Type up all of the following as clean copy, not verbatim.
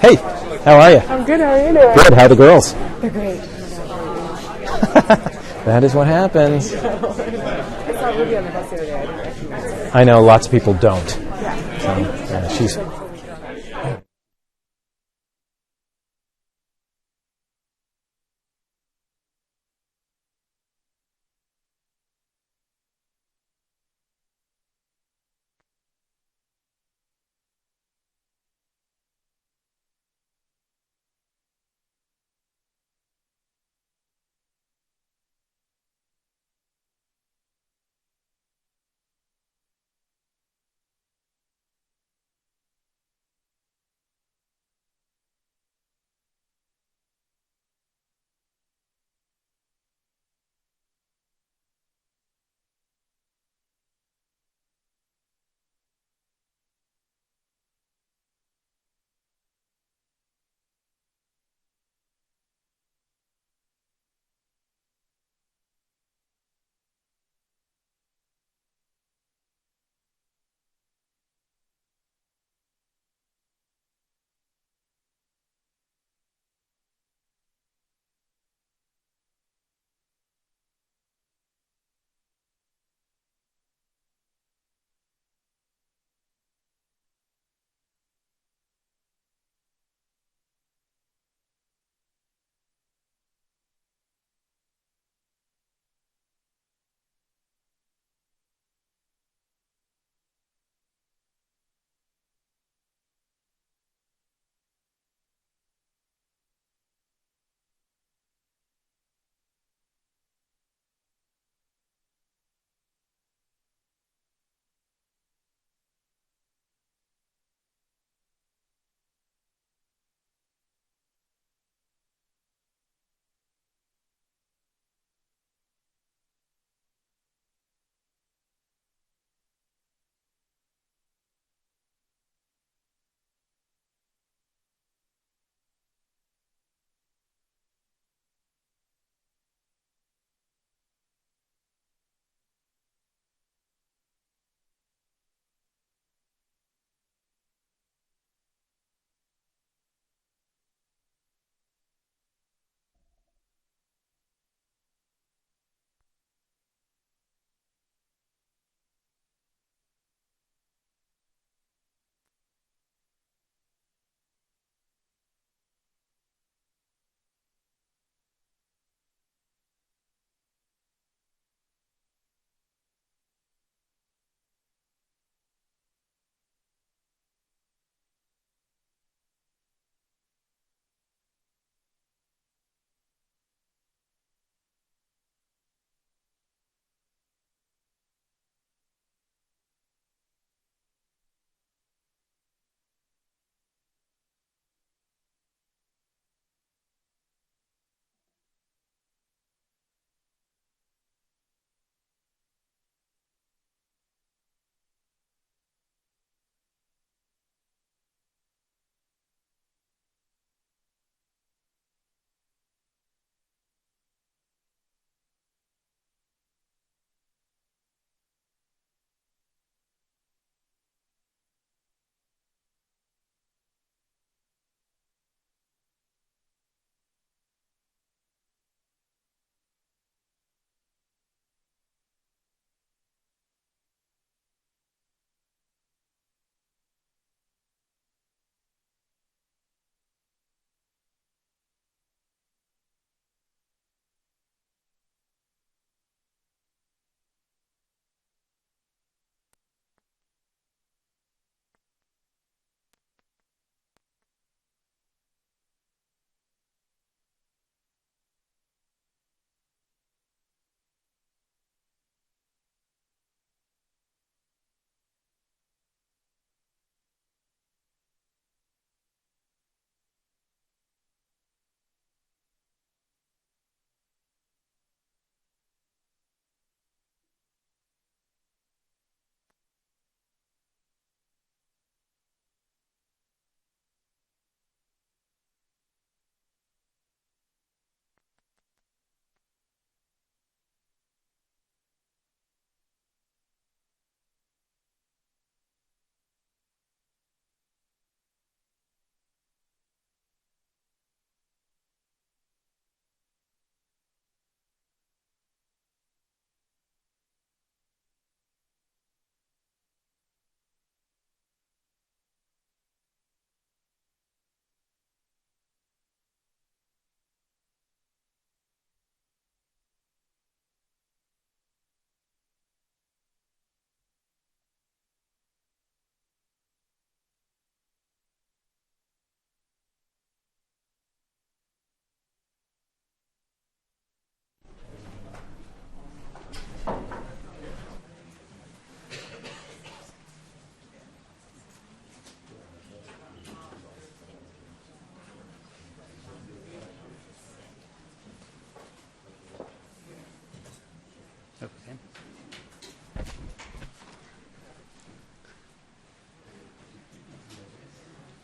Hey, how are you? I'm good. How are you doing? Good. How are the girls? They're great. That is what happens. I saw Ruby on the bus the other day. I didn't recognize her. I know lots of people don't. Yeah. So, yeah, she's.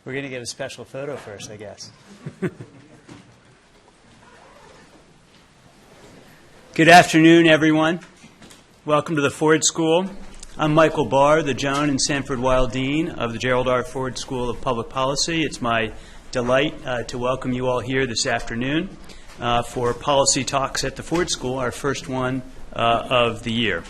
We're going to get a special photo first, I guess. Good afternoon, everyone. Welcome to the Ford School. I'm Michael Barr, the Joan and Sanford Weill Dean of the Gerald R. Ford School of Public Policy. It's my delight to welcome you all here this afternoon for Policy Talks at the Ford School, our first one of the year.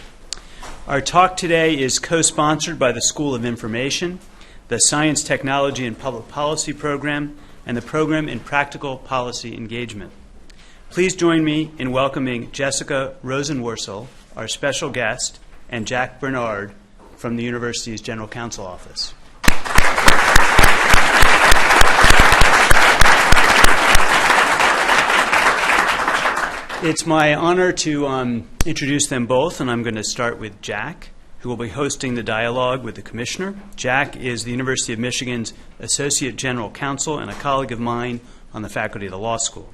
Our talk today is co-sponsored by the School of Information, the Science, Technology, and Public Policy Program, and the Program in Practical Policy Engagement. Please join me in welcoming Jessica Rosenworcel, our special guest, and Jack Bernard from the university's General Counsel Office. It's my honor to introduce them both, and I'm going to start with Jack, who will be hosting the dialogue with the Commissioner. Jack is the University of Michigan's Associate General Counsel and a colleague of mine on the faculty of the law school.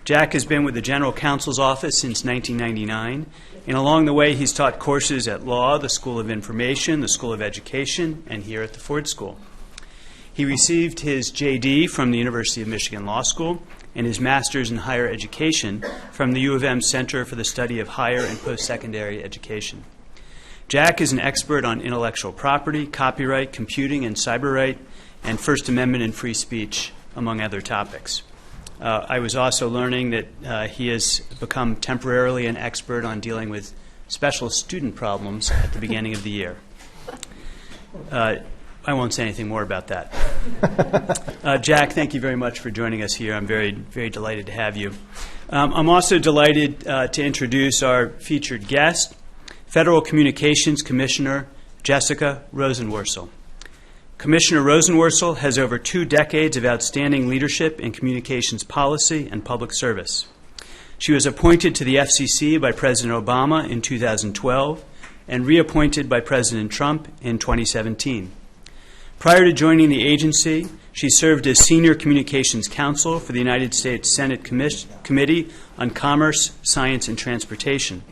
Jack has been with the General Counsel's Office since 1999, and along the way he's taught courses at law, the School of Information, the School of Education, and here at the Ford School. He received his J.D. from the University of Michigan Law School and his Master's in Higher Education from the U of M Center for the Study of Higher and Post-Secondary Education. Jack is an expert on intellectual property, copyright, computing, and cyber right, and First Amendment and free speech, among other topics. I was also learning that he has become temporarily an expert on dealing with special student problems at the beginning of the year. I won't say anything more about that. Jack, thank you very much for joining us here. I'm very, very delighted to have you. I'm also delighted to introduce our featured guest, Federal Communications Commissioner Jessica Rosenworcel. Commissioner Rosenworcel has over 2 decades of outstanding leadership in communications policy and public service. She was appointed to the FCC by President Obama in 2012 and reappointed by President Trump in 2017. Prior to joining the agency, she served as Senior Communications Counsel for the United States Senate Committee on Commerce, Science, and Transportation.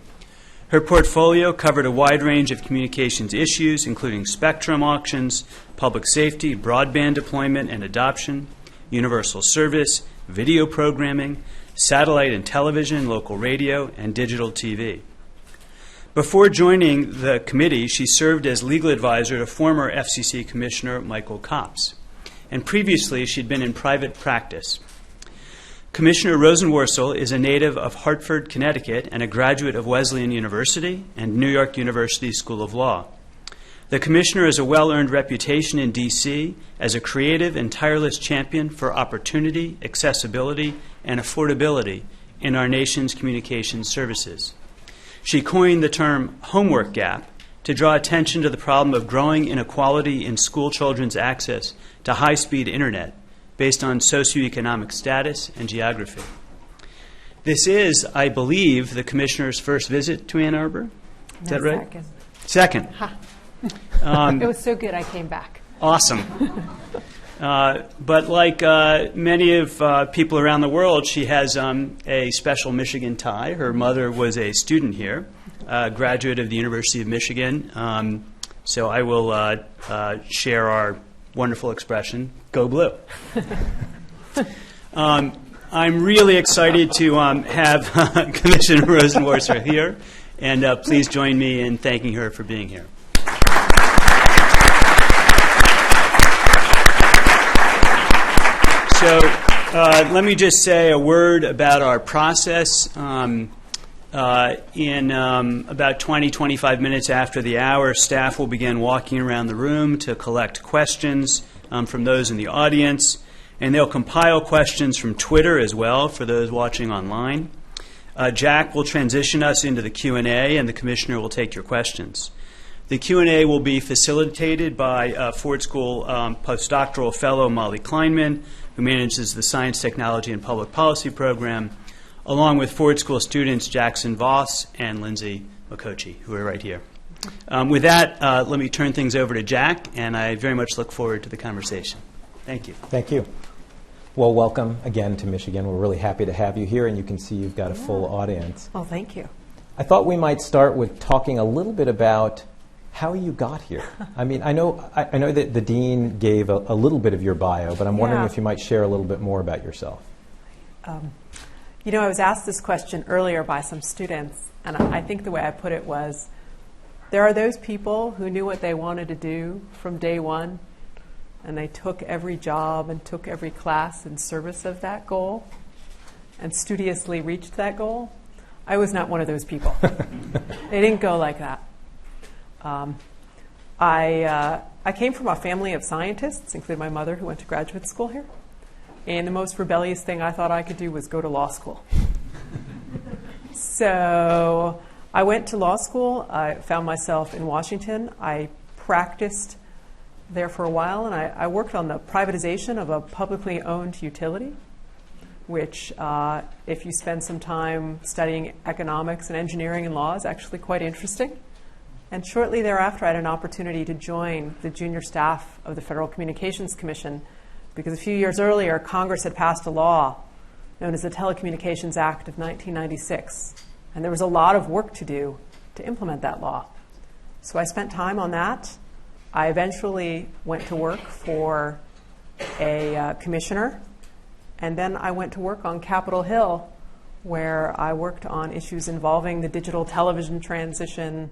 Her portfolio covered a wide range of communications issues, including spectrum auctions, public safety, broadband deployment and adoption, universal service, video programming, satellite and television, local radio, and digital TV. Before joining the committee, she served as legal advisor to former FCC Commissioner Michael Copps, and previously she'd been in private practice. Commissioner Rosenworcel is a native of Hartford, Connecticut, and a graduate of Wesleyan University and New York University School of Law. The Commissioner has a well-earned reputation in D.C. as a creative and tireless champion for opportunity, accessibility, and affordability in our nation's communications services. She coined the term homework gap to draw attention to the problem of growing inequality in school children's access to high-speed internet based on socioeconomic status and geography. This is, I believe, the Commissioner's first visit to Ann Arbor. Is that right? Second. Ha. It was so good I came back. Awesome. But like many of people around the world, she has a special Michigan tie. Her mother was a student here, a graduate of the University of Michigan. So I will share our wonderful expression, go blue. I'm really excited to have Commissioner Rosenworcel here, and please join me in thanking her for being here. So let me just say a word about our process. In about 20-25 minutes after the hour, staff will begin walking around the room to collect questions from those in the audience, and they'll compile questions from Twitter as well for those watching online. Jack will transition us into the Q&A, and the Commissioner will take your questions. The Q&A will be facilitated by Ford School postdoctoral fellow Molly Kleinman, who manages the Science, Technology, and Public Policy Program, along with Ford School students Jackson Voss and Lindsay McCochie, who are right here. With that, let me turn things over to Jack, and I very much look forward to the conversation. Thank you. Thank you. Well, welcome again to Michigan. We're really happy to have you here, and you can see you've got a full audience. Well, thank you. I thought we might start with talking a little bit about how you got here. I mean, I know that the dean gave a little bit of your bio, but I'm wondering if you might share a little bit more about yourself. You know, I was asked this question earlier by some students, and I think the way I put it was, there are those people who knew what they wanted to do from day one, and they took every job and took every class in service of that goal and studiously reached that goal. I was not one of those people. They didn't go like that. I came from a family of scientists, including my mother, who went to graduate school here. And the most rebellious thing I thought I could do was go to law school. So I went to law school. I found myself in Washington. I practiced there for a while, and I worked on the privatization of a publicly owned utility, which, if you spend some time studying economics and engineering and law, is actually quite interesting. And shortly thereafter, I had an opportunity to join the junior staff of the Federal Communications Commission, because a few years earlier, Congress had passed a law known as the Telecommunications Act of 1996. And there was a lot of work to do to implement that law. So I spent time on that. I eventually went to work for a commissioner. And then I went to work on Capitol Hill, where I worked on issues involving the digital television transition,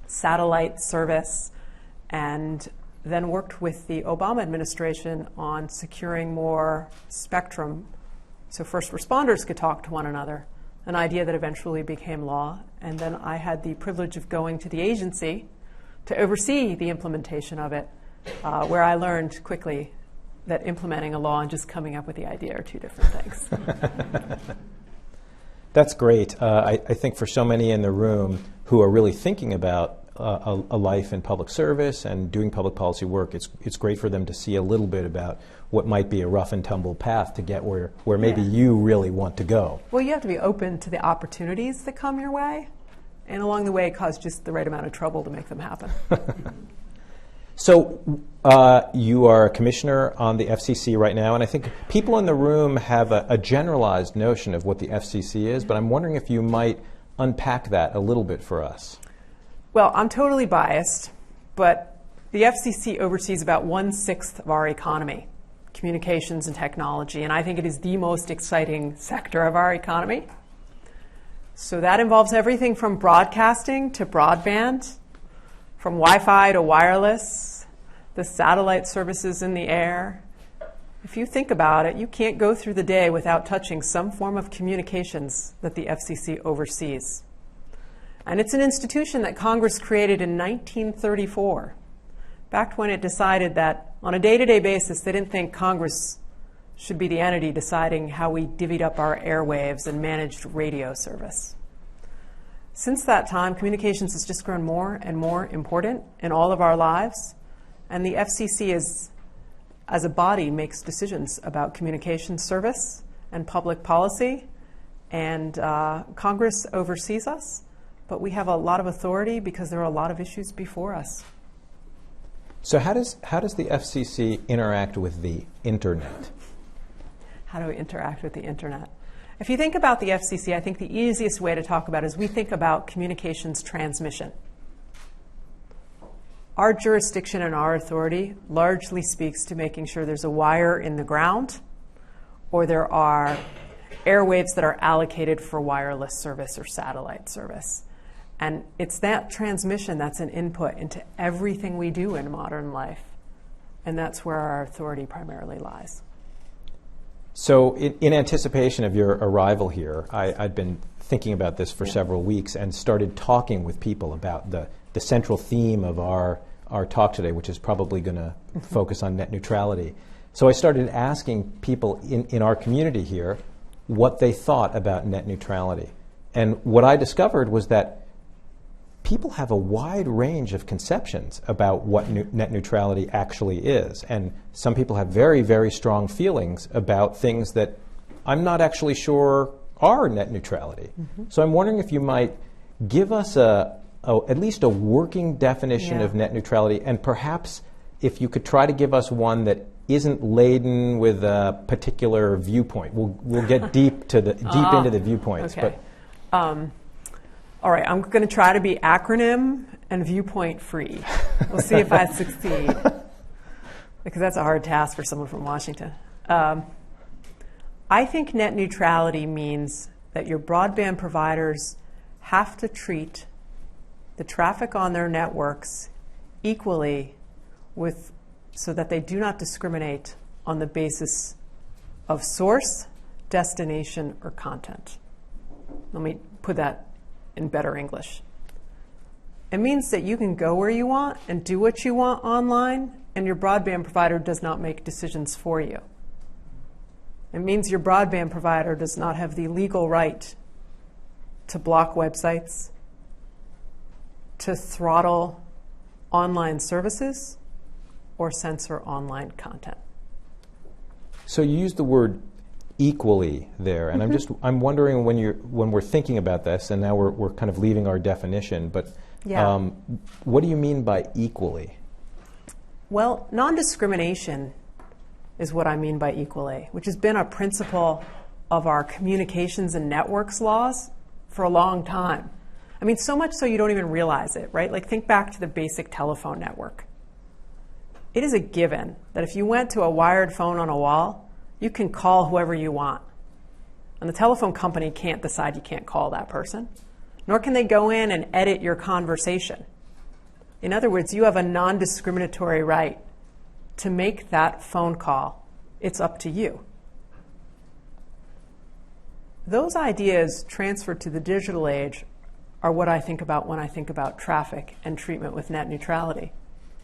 satellite service, and then worked with the Obama administration on securing more spectrum so first responders could talk to one another, an idea that eventually became law. And then I had the privilege of going to the agency to oversee the implementation of it, where I learned quickly that implementing a law and just coming up with the idea are two different things. That's great. I think for so many in the room who are really thinking about a life in public service and doing public policy work, it's great for them to see a little bit about what might be a rough and tumble path to get where maybe you really want to go. Well, you have to be open to the opportunities that come your way, and along the way cause just the right amount of trouble to make them happen. So you are a commissioner on the FCC right now, and I think people in the room have a generalized notion of what the FCC is, but I'm wondering if you might unpack that a little bit for us. Well, I'm totally biased, but the FCC oversees about 1/6 of our economy, communications and technology, and I think it is the most exciting sector of our economy. So that involves everything from broadcasting to broadband, from Wi-Fi to wireless, the satellite services in the air. If you think about it, you can't go through the day without touching some form of communications that the FCC oversees. And it's an institution that Congress created in 1934, back when it decided that on a day-to-day basis, they didn't think Congress should be the entity deciding how we divvied up our airwaves and managed radio service. Since that time, communications has just grown more and more important in all of our lives, and the FCC as a body makes decisions about communication service and public policy, and Congress oversees us, but we have a lot of authority because there are a lot of issues before us. So how does the FCC interact with the internet? How do we interact with the internet? If you think about the FCC, I think the easiest way to talk about it is we think about communications transmission. Our jurisdiction and our authority largely speaks to making sure there's a wire in the ground or there are airwaves that are allocated for wireless service or satellite service. And it's that transmission that's an input into everything we do in modern life. And that's where our authority primarily lies. So in anticipation of your arrival here, I'd been thinking about this for several weeks and started talking with people about the central theme of our talk today, which is probably going to focus on net neutrality. So I started asking people in our community here what they thought about net neutrality. And what I discovered was that people have a wide range of conceptions about what net neutrality actually is. And some people have very, very strong feelings about things that I'm not actually sure are net neutrality. Mm-hmm. So I'm wondering if you might give us at least a working definition of net neutrality, and perhaps if you could try to give us one that isn't laden with a particular viewpoint. We'll get deep into the viewpoints. Okay. But All right, I'm going to try to be acronym and viewpoint free. We'll see if I succeed, because that's a hard task for someone from Washington. I think net neutrality means that your broadband providers have to treat the traffic on their networks equally so that they do not discriminate on the basis of source, destination, or content. Let me put that in better English. It means that you can go where you want and do what you want online, and your broadband provider does not make decisions for you. It means your broadband provider does not have the legal right to block websites, to throttle online services, or censor online content. So you used the word equally there, and I'm wondering when we're thinking about this, and now we're kind of leaving our definition, but what do you mean by equally? Well, non-discrimination is what I mean by equally, which has been a principle of our communications and networks laws for a long time. I mean, so much so you don't even realize it, right? Like, think back to the basic telephone network. It is a given that if you went to a wired phone on a wall, you can call whoever you want. And the telephone company can't decide you can't call that person, nor can they go in and edit your conversation. In other words, you have a non-discriminatory right to make that phone call. It's up to you. Those ideas transferred to the digital age are what I think about when I think about traffic and treatment with net neutrality,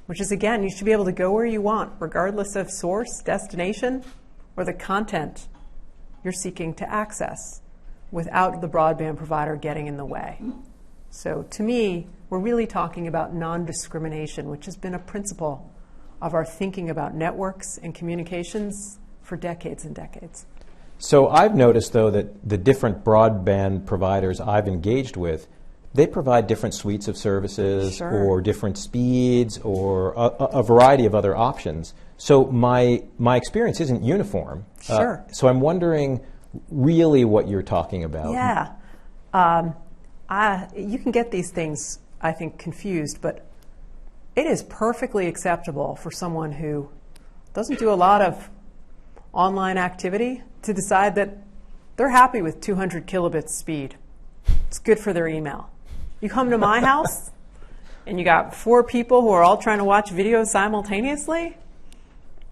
which is, again, you should be able to go where you want, regardless of source, destination, or the content you're seeking to access, without the broadband provider getting in the way. So to me, we're really talking about non-discrimination, which has been a principle of our thinking about networks and communications for decades and decades. So I've noticed, though, that the different broadband providers I've engaged with, they provide different suites of services or different speeds or a variety of other options. So my experience isn't uniform. So I'm wondering really what you're talking about. Yeah. You can get these things, I think, confused, but it is perfectly acceptable for someone who doesn't do a lot of online activity to decide that they're happy with 200 kilobits speed. It's good for their email. You come to my house and you got 4 people who are all trying to watch videos simultaneously,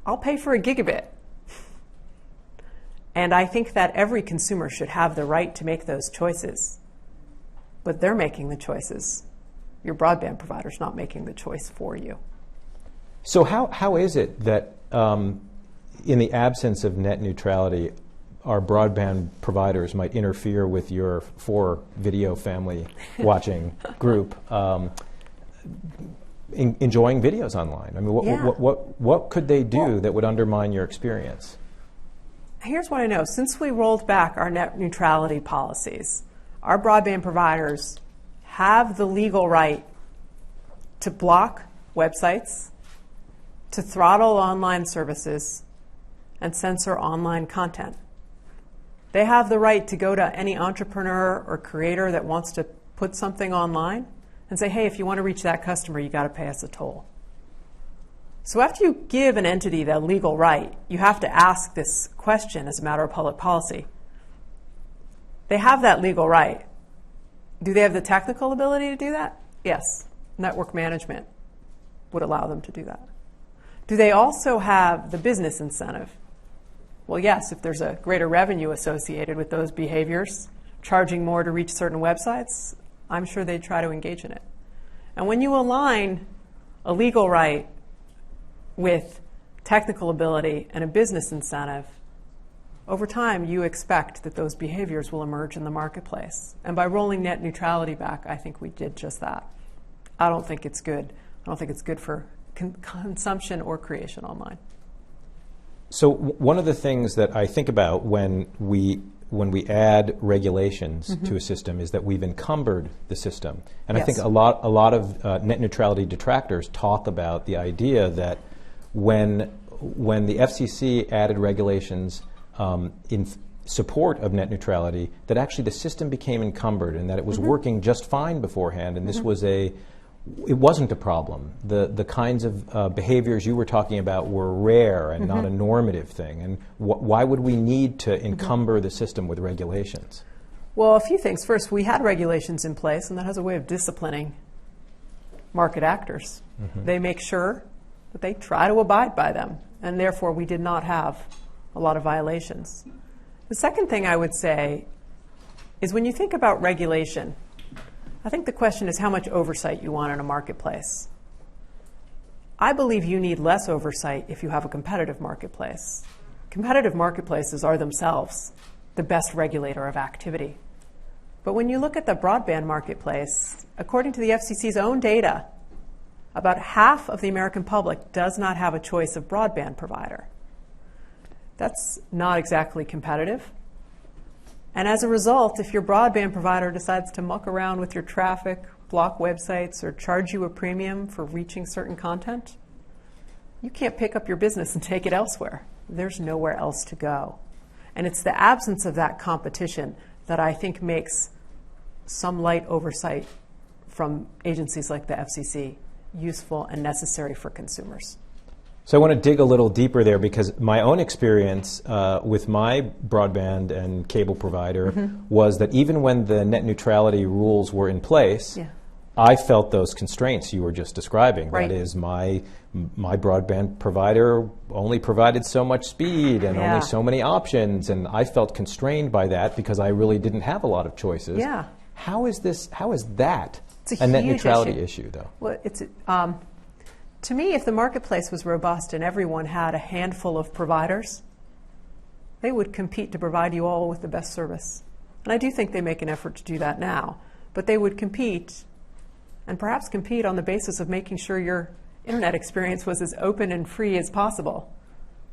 I'll pay for a gigabit. And I think that every consumer should have the right to make those choices. But they're making the choices. Your broadband provider's not making the choice for you. So how is it that in the absence of net neutrality, our broadband providers might interfere with your 4 video family watching group enjoying videos online? I mean, what could they do that would undermine your experience? Here's what I know. Since we rolled back our net neutrality policies, our broadband providers have the legal right to block websites, to throttle online services, and censor online content. They have the right to go to any entrepreneur or creator that wants to put something online and say, hey, if you want to reach that customer, you got to pay us a toll. So after you give an entity that legal right, you have to ask this question as a matter of public policy. They have that legal right. Do they have the technical ability to do that? Yes. Network management would allow them to do that. Do they also have the business incentive? Well, yes, if there's a greater revenue associated with those behaviors, charging more to reach certain websites, I'm sure they'd try to engage in it. And when you align a legal right with technical ability and a business incentive, over time you expect that those behaviors will emerge in the marketplace. And by rolling net neutrality back, I think we did just that. I don't think it's good. I don't think it's good for consumption or creation online. So one of the things that I think about when we add regulations to a system is that we've encumbered the system. And I think a lot of net neutrality detractors talk about the idea that when the FCC added regulations support of net neutrality that actually the system became encumbered and that it was working just fine beforehand, and this was it wasn't a problem. The kinds of behaviors you were talking about were rare and not a normative thing. And why would we need to encumber the system with regulations? Well, a few things. First, we had regulations in place, and that has a way of disciplining market actors. They make sure that they try to abide by them, and therefore we did not have a lot of violations. The second thing I would say is when you think about regulation, I think the question is how much oversight you want in a marketplace. I believe you need less oversight if you have a competitive marketplace. Competitive marketplaces are themselves the best regulator of activity. But when you look at the broadband marketplace, according to the FCC's own data, about half of the American public does not have a choice of broadband provider. That's not exactly competitive. And as a result, if your broadband provider decides to muck around with your traffic, block websites, or charge you a premium for reaching certain content, you can't pick up your business and take it elsewhere. There's nowhere else to go. And it's the absence of that competition that I think makes some light oversight from agencies like the FCC useful and necessary for consumers. So I want to dig a little deeper there because my own experience with my broadband and cable provider was that even when the net neutrality rules were in place, I felt those constraints you were just describing. Right. That is, my broadband provider only provided so much speed and only so many options, and I felt constrained by that because I really didn't have a lot of choices. Yeah. How is that It's a net huge neutrality issue, though? Well, to me, if the marketplace was robust and everyone had a handful of providers, they would compete to provide you all with the best service. And I do think they make an effort to do that now. But they would compete, and perhaps compete on the basis of making sure your internet experience was as open and free as possible.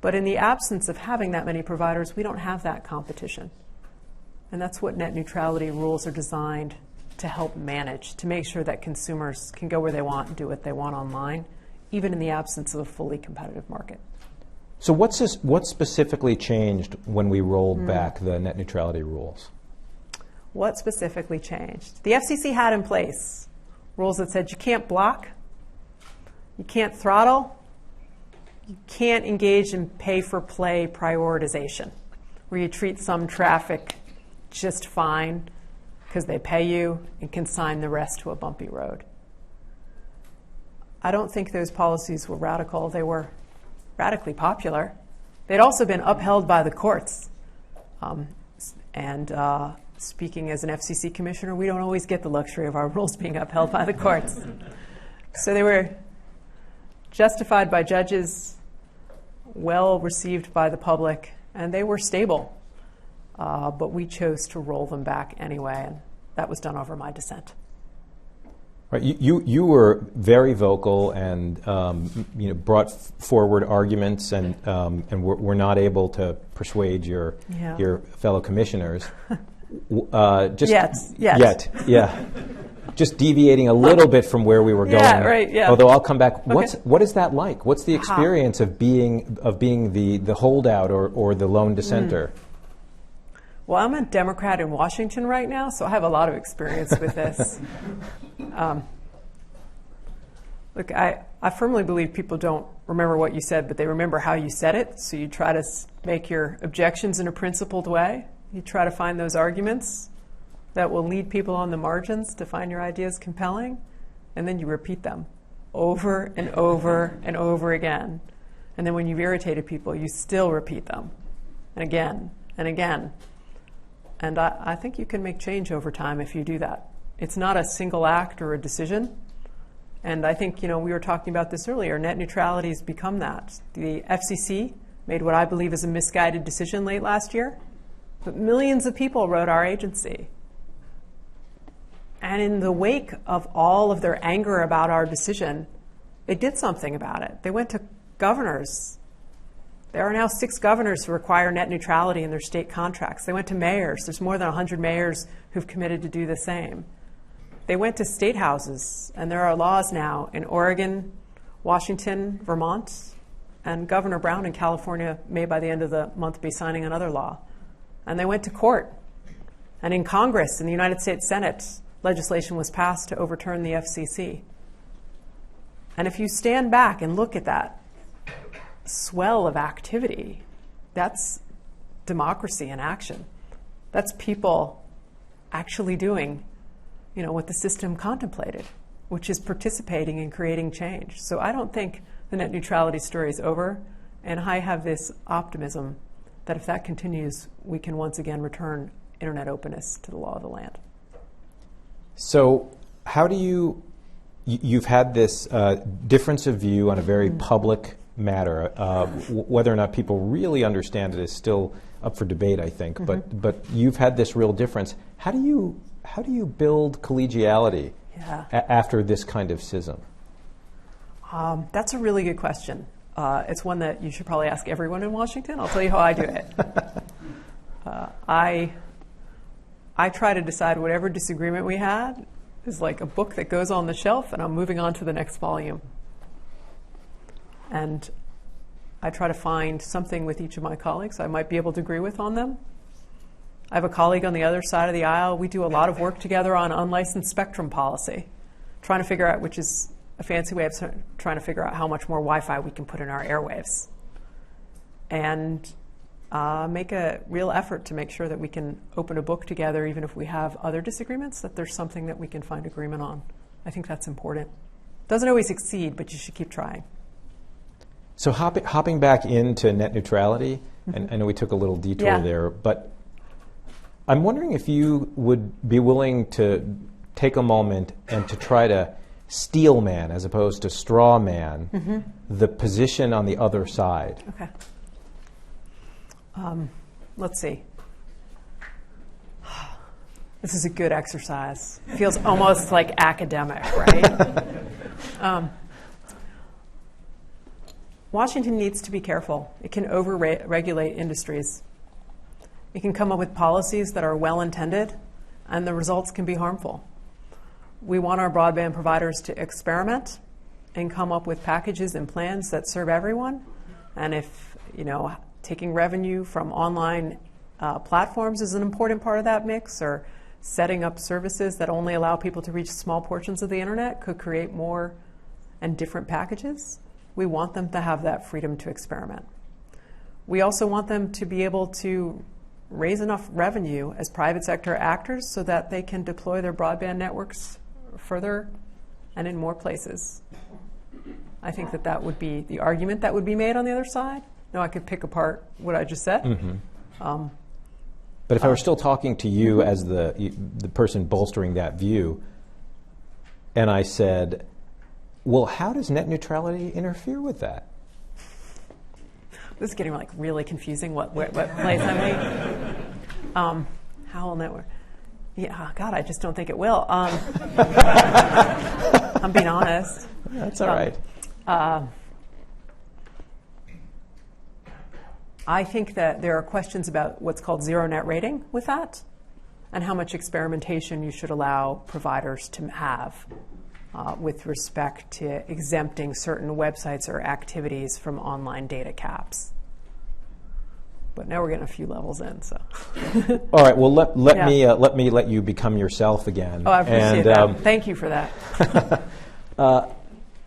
But in the absence of having that many providers, we don't have that competition. And that's what net neutrality rules are designed to help manage, to make sure that consumers can go where they want and do what they want online, even in the absence of a fully competitive market. So what specifically changed when we rolled back the net neutrality rules? What specifically changed? The FCC had in place rules that said you can't block, you can't throttle, you can't engage in pay-for-play prioritization, where you treat some traffic just fine because they pay you and consign the rest to a bumpy road. I don't think those policies were radical. They were radically popular. They'd also been upheld by the courts. Speaking as an FCC commissioner, we don't always get the luxury of our rules being upheld by the courts. So they were justified by judges, well received by the public, and they were stable. But we chose to roll them back anyway, and that was done over my dissent. Right. You were very vocal and brought forward arguments and were not able to persuade your fellow commissioners. Yet. Just deviating a little bit from where we were going. Yeah, right, yeah. Although I'll come back. Okay. What is that like? What's the experience of being the holdout or the lone dissenter? Well, I'm a Democrat in Washington right now, so I have a lot of experience with this. Look, I firmly believe people don't remember what you said, but they remember how you said it. So you try to make your objections in a principled way. You try to find those arguments that will lead people on the margins to find your ideas compelling, and then you repeat them over and over and over again. And then when you've irritated people, you still repeat them, and again and again. And I think you can make change over time if you do that. It's not a single act or a decision. And I think, we were talking about this earlier. Net neutrality has become that. The FCC made what I believe is a misguided decision late last year, but millions of people wrote our agency. And in the wake of all of their anger about our decision, they did something about it. They went to governors. There are now 6 governors who require net neutrality in their state contracts. They went to mayors. There's more than 100 mayors who've committed to do the same. They went to state houses, and there are laws now in Oregon, Washington, Vermont, and Governor Brown in California may by the end of the month be signing another law And they went to court. And in Congress, in the United States Senate, legislation was passed to overturn the FCC. And if you stand back and look at that swell of activity, that's democracy in action. That's people actually doing, what the system contemplated, which is participating in creating change. So I don't think the net neutrality story is over, and I have this optimism that if that continues, we can once again return internet openness to the law of the land. So how do you've had this difference of view on a very public matter. Whether or not people really understand it is still up for debate, I think. Mm-hmm. But you've had this real difference. How do you build collegiality after this kind of schism? That's a really good question. It's one that you should probably ask everyone in Washington. I'll tell you how I do it. I try to decide whatever disagreement we had is like a book that goes on the shelf, and I'm moving on to the next volume. And I try to find something with each of my colleagues I might be able to agree with on them. I have a colleague on the other side of the aisle. We do a lot of work together on unlicensed spectrum policy, trying to figure out, which is a fancy way of trying to figure out how much more Wi-Fi we can put in our airwaves. And make a real effort to make sure that we can open a book together, even if we have other disagreements, that there's something that we can find agreement on. I think that's important. Doesn't always succeed, but you should keep trying. So hopping back into net neutrality, and I know we took a little detour there, but I'm wondering if you would be willing to take a moment and to try to steel man, as opposed to straw man, the position on the other side. Okay. Let's see. This is a good exercise. It feels almost like academic, right? Washington needs to be careful. It can over-regulate industries. It can come up with policies that are well-intended, and the results can be harmful. We want our broadband providers to experiment and come up with packages and plans that serve everyone. And if, taking revenue from online platforms is an important part of that mix, or setting up services that only allow people to reach small portions of the internet could create more and different packages. We want them to have that freedom to experiment. We also want them to be able to raise enough revenue as private sector actors so that they can deploy their broadband networks further and in more places. I think that would be the argument that would be made on the other side. Now I could pick apart what I just said. Mm-hmm. But if I were still talking to you as the person bolstering that view, and I said, well, how does net neutrality interfere with that? This is getting really confusing. What place I'm in? How will network? Yeah, God, I just don't think it will. I'm being honest. That's all right. I think that there are questions about what's called zero net rating with that, and how much experimentation you should allow providers to have with respect to exempting certain websites or activities from online data caps. But now we're getting a few levels in. So. All right. Well, let me let you become yourself again. Oh, I appreciate that. Thank you for that.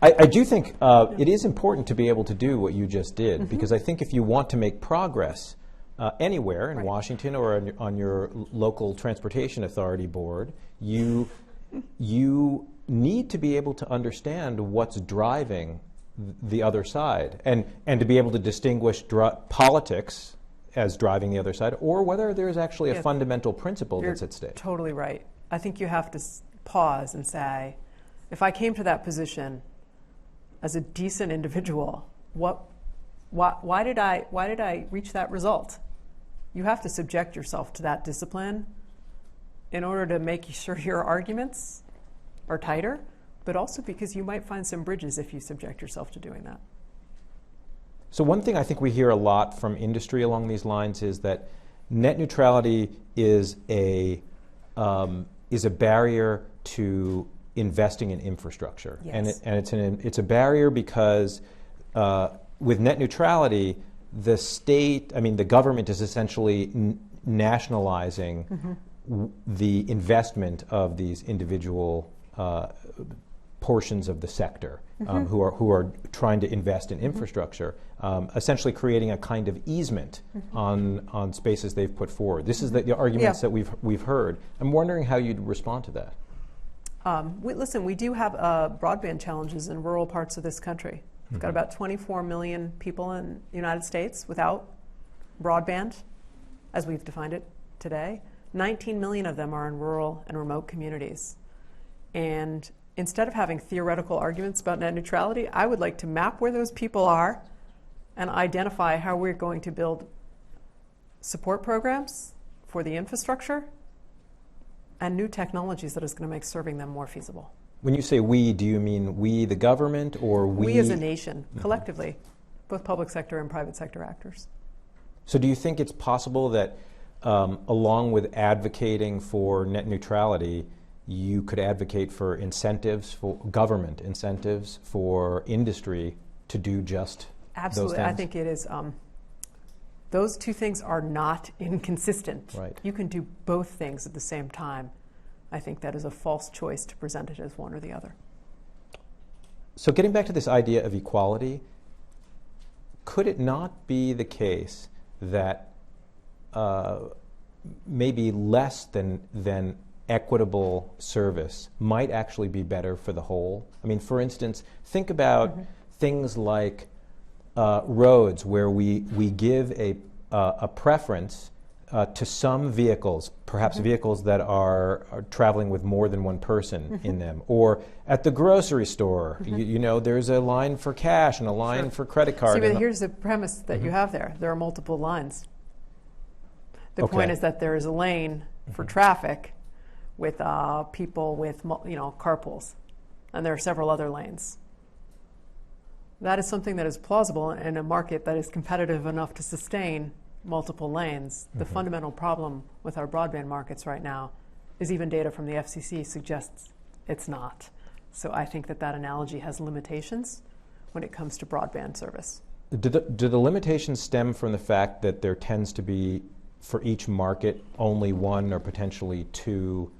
I do think it is important to be able to do what you just did, because I think if you want to make progress anywhere in Washington or on your local transportation authority board, you need to be able to understand what's driving the other side, and to be able to distinguish politics as driving the other side, or whether there's actually a fundamental principle that's at stake. You're totally right. I think you have to pause and say, if I came to that position as a decent individual, why did I reach that result? You have to subject yourself to that discipline in order to make sure your arguments are tighter, but also because you might find some bridges if you subject yourself to doing that. So one thing I think we hear a lot from industry along these lines is that net neutrality is a barrier to investing in infrastructure. Yes. And it's a barrier because with net neutrality, the government is essentially nationalizing the investment of these individual portions of the sector who are trying to invest in infrastructure, essentially creating a kind of easement on spaces they've put forward. This is the arguments that we've heard. I'm wondering how you'd respond to that. Listen, we do have broadband challenges in rural parts of this country. We've got about 24 million people in the United States without broadband, as we've defined it today. 19 million of them are in rural and remote communities. And instead of having theoretical arguments about net neutrality, I would like to map where those people are and identify how we're going to build support programs for the infrastructure and new technologies that is going to make serving them more feasible. When you say we, do you mean we, the government, or We as a nation, collectively, both public sector and private sector actors. So do you think it's possible that along with advocating for net neutrality, you could advocate for incentives, for government incentives for industry to do just Absolutely. those things? I think it is. Those two things are not inconsistent. Right. You can do both things at the same time. I think that is a false choice to present it as one or the other. So getting back to this idea of equality, could it not be the case that maybe less than equitable service might actually be better for the whole? I mean, for instance, think about things like roads, where we give a preference to some vehicles, perhaps vehicles that are traveling with more than one person in them. Or at the grocery store, you know, there's a line for cash and a line for credit card. See, but here's the premise that you have there. There are multiple lines. The point is that there is a lane for traffic with people with, carpools. And there are several other lanes. That is something that is plausible in a market that is competitive enough to sustain multiple lanes. The fundamental problem with our broadband markets right now is even data from the FCC suggests it's not. So I think that analogy has limitations when it comes to broadband service. Do the limitations stem from the fact that there tends to be, for each market, only one or potentially two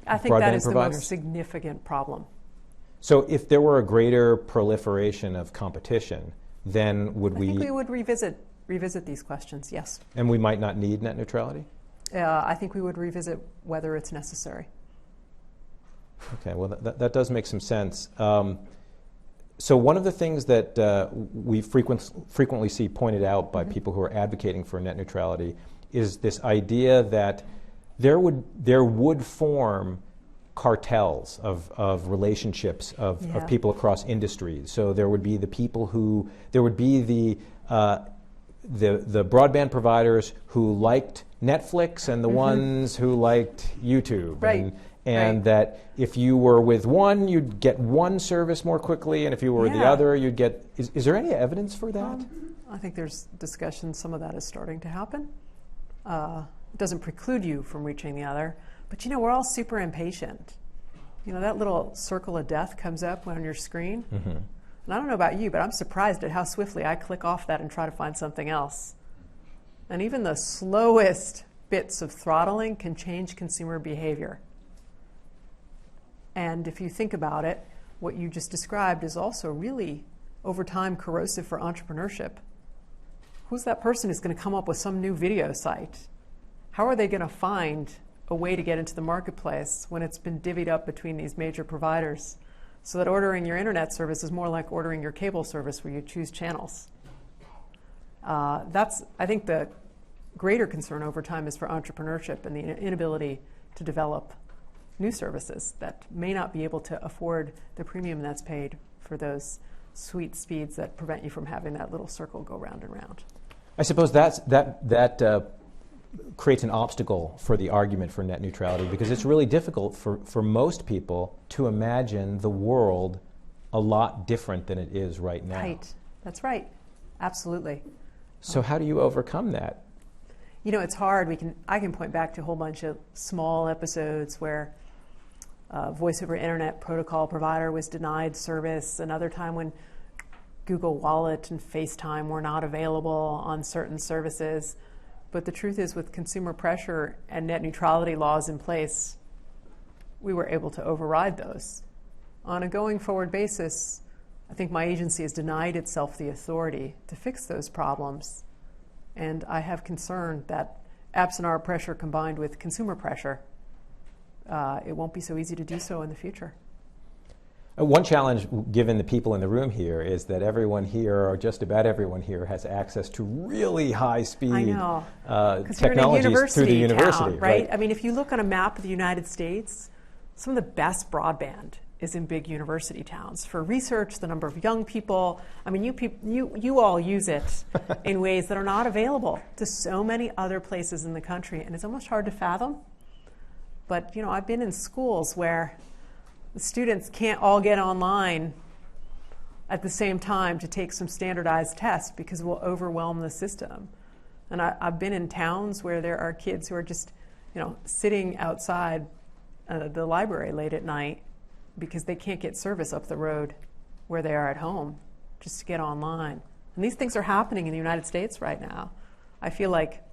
I think broadband that is providers? the most significant problem. So if there were a greater proliferation of competition, then would I think we would revisit these questions, yes. And we might not need net neutrality? I think we would revisit whether it's necessary. Okay, well, that does make some sense. So one of the things that we frequently see pointed out by people who are advocating for net neutrality is this idea that there would form cartels of relationships of people across industries. So there would be the people who, there would be the broadband providers who liked Netflix and the ones who liked YouTube. Right. And that if you were with one, you'd get one service more quickly, and if you were with the other, you'd get... Is there any evidence for that? I think there's discussion. Some of that is starting to happen. It doesn't preclude you from reaching the other. But, we're all super impatient. That little circle of death comes up on your screen. And I don't know about you, but I'm surprised at how swiftly I click off that and try to find something else. And even the slowest bits of throttling can change consumer behavior. And if you think about it, what you just described is also really, over time, corrosive for entrepreneurship. Who's that person who's going to come up with some new video site? How are they going to find a way to get into the marketplace when it's been divvied up between these major providers, so that ordering your internet service is more like ordering your cable service where you choose channels? That's, I think, the greater concern over time is for entrepreneurship and the inability to develop new services that may not be able to afford the premium that's paid for those sweet speeds that prevent you from having that little circle go round and round. I suppose that creates an obstacle for the argument for net neutrality, because it's really difficult for most people to imagine the world a lot different than it is right now. Right. That's right. Absolutely. So how do you overcome that? It's hard. I can point back to a whole bunch of small episodes where voice over internet protocol provider was denied service. Another time when Google Wallet and FaceTime were not available on certain services. But the truth is, with consumer pressure and net neutrality laws in place, we were able to override those. On a going forward basis, I think my agency has denied itself the authority to fix those problems. And I have concern that absent our pressure combined with consumer pressure, it won't be so easy to do so in the future. One challenge, given the people in the room here, is that everyone here, or just about everyone here, has access to really high-speed technologies through the university. Town, right? I mean, if you look on a map of the United States, some of the best broadband is in big university towns. For research, the number of young people, I mean, you all use it in ways that are not available to so many other places in the country, and it's almost hard to fathom. But, I've been in schools where the students can't all get online at the same time to take some standardized tests because it will overwhelm the system. And I've been in towns where there are kids who are just, sitting outside the library late at night because they can't get service up the road where they are at home just to get online. And these things are happening in the United States right now. I feel like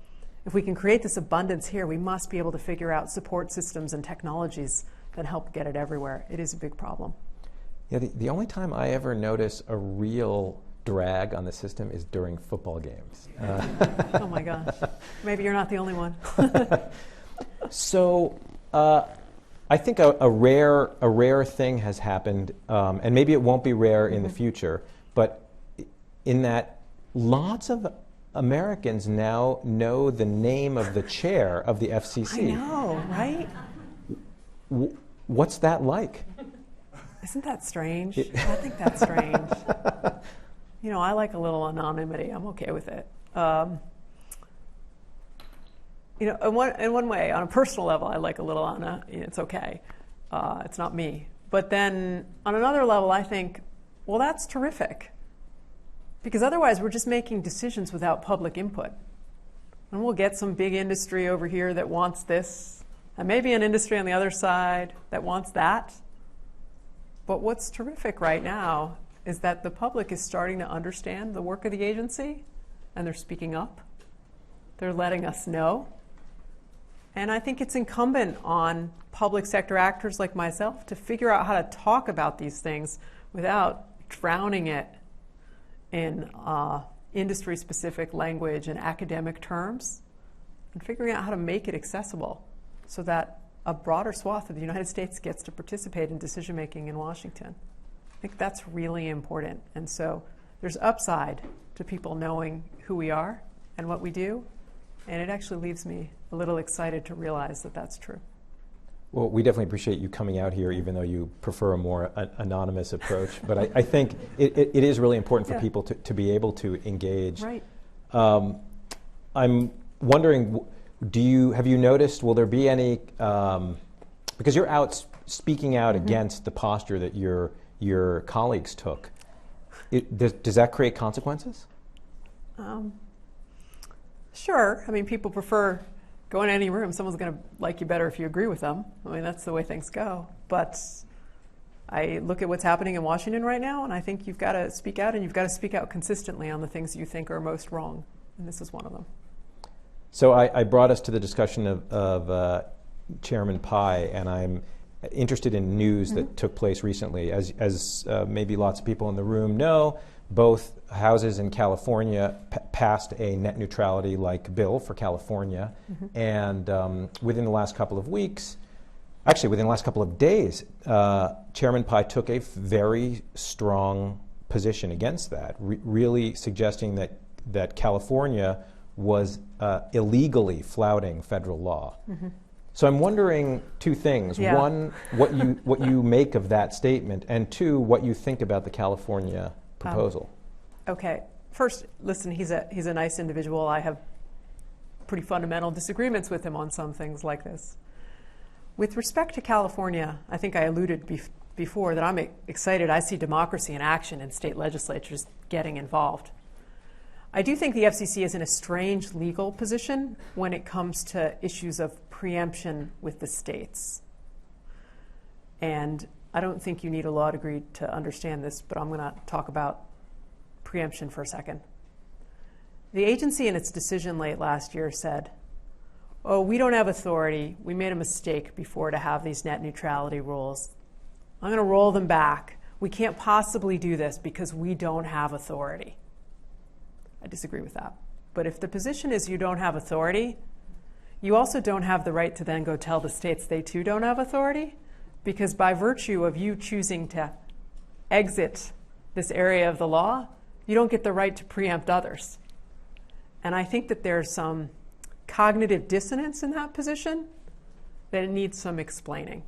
if we can create this abundance here, we must be able to figure out support systems and technologies that help get it everywhere. It is a big problem. Yeah, the only time I ever notice a real drag on the system is during football games. Oh my gosh. Maybe you're not the only one. So I think a rare thing has happened, and maybe it won't be rare in the future, but in that lots of Americans now know the name of the chair of the FCC. I know, right? What's that like? Isn't that strange? I think that's strange. I like a little anonymity. I'm okay with it. In one way, on a personal level, I like a little Anna. It's okay. It's not me. But then on another level, I think, well, that's terrific. Because otherwise, we're just making decisions without public input. And we'll get some big industry over here that wants this, and maybe an industry on the other side that wants that. But what's terrific right now is that the public is starting to understand the work of the agency, and they're speaking up. They're letting us know. And I think it's incumbent on public sector actors like myself to figure out how to talk about these things without drowning it in industry-specific language and academic terms, and figuring out how to make it accessible so that a broader swath of the United States gets to participate in decision-making in Washington. I think that's really important. And so there's upside to people knowing who we are and what we do, and it actually leaves me a little excited to realize that that's true. Well, we definitely appreciate you coming out here, even though you prefer a more anonymous approach. But I think it is really important for people to be able to engage. Right. I'm wondering, have you noticed, will there be any, because you're out speaking out against the posture that your colleagues took, does that create consequences? Sure. I mean, people prefer go in any room, someone's going to like you better if you agree with them. I mean, that's the way things go. But I look at what's happening in Washington right now, and I think you've got to speak out, and you've got to speak out consistently on the things you think are most wrong. And this is one of them. So I brought us to the discussion of Chairman Pai, and I'm interested in news that took place recently. As maybe lots of people in the room know, both houses in California passed a net neutrality-like bill for California, and within the last couple of weeks, actually within the last couple of days, Chairman Pai took a very strong position against that, really suggesting that California was illegally flouting federal law. So I'm wondering two things. Yeah. One, what you make of that statement, and two, what you think about the California proposal. Okay. First, listen, he's a nice individual. I have pretty fundamental disagreements with him on some things like this. With respect to California, I think I alluded before that I'm excited. I see democracy in action and state legislatures getting involved. I do think the FCC is in a strange legal position when it comes to issues of preemption with the states. And I don't think you need a law degree to understand this, but I'm going to talk about preemption for a second. The agency in its decision late last year said, oh, we don't have authority. We made a mistake before to have these net neutrality rules. I'm going to roll them back. We can't possibly do this because we don't have authority. I disagree with that. But if the position is you don't have authority, you also don't have the right to then go tell the states they too don't have authority, because by virtue of you choosing to exit this area of the law, you don't get the right to preempt others. And I think that there's some cognitive dissonance in that position that it needs some explaining.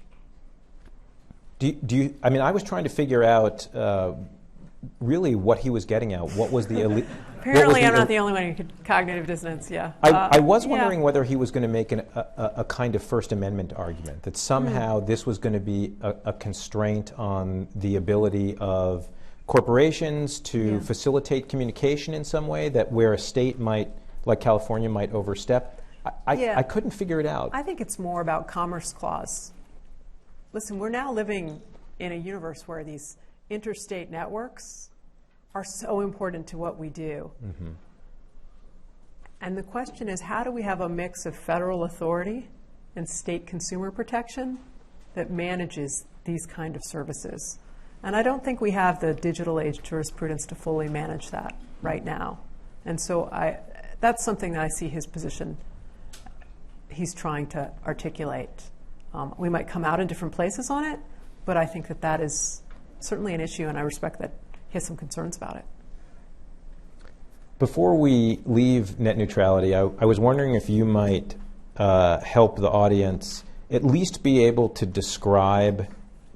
I mean, I was trying to figure out really what he was getting at. What was the elite? Apparently, I'm not the only one who could cognitive dissonance. Yeah. I was wondering whether he was going to make a kind of First Amendment argument that somehow this was going to be a constraint on the ability of corporations to facilitate communication in some way, that where a state might, like California, might overstep. I couldn't figure it out. I think it's more about Commerce Clause. Listen, we're now living in a universe where these interstate networks are so important to what we do. Mm-hmm. And the question is, how do we have a mix of federal authority and state consumer protection that manages these kind of services? And I don't think we have the digital age jurisprudence to fully manage that right now. And so that's something that I see his position he's trying to articulate. We might come out in different places on it, but I think that is certainly an issue, and I respect that he has some concerns about it. Before we leave net neutrality, I was wondering if you might help the audience at least be able to describe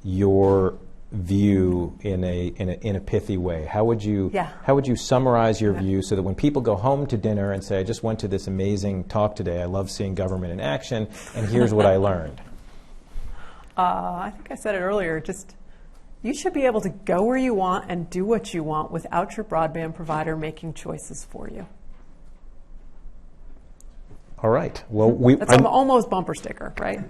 your view in a pithy way. How would you summarize your view so that when people go home to dinner and say, I just went to this amazing talk today, I love seeing government in action, and here's what I learned? I think I said it earlier, you should be able to go where you want and do what you want without your broadband provider making choices for you. All right. Well, that's almost bumper sticker, right?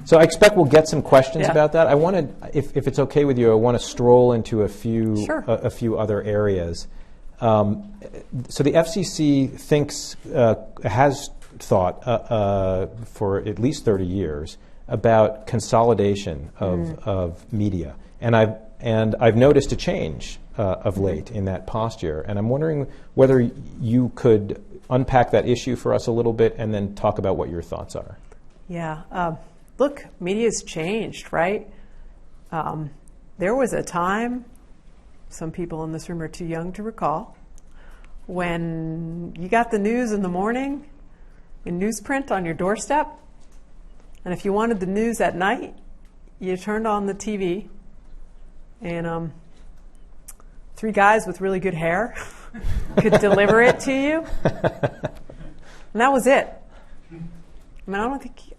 So I expect we'll get some questions about that. I wanted, if it's okay with you, I want to stroll into a few other areas. So the FCC has thought for at least 30 years about consolidation of media, and I've noticed a change of late in that posture, and I'm wondering whether you could unpack that issue for us a little bit and then talk about what your thoughts are. Yeah. Look, media's changed, right? There was a time, some people in this room are too young to recall, when you got the news in the morning in newsprint on your doorstep, and if you wanted the news at night, you turned on the TV, and 3 guys with really good hair could deliver it to you, and that was it. I mean,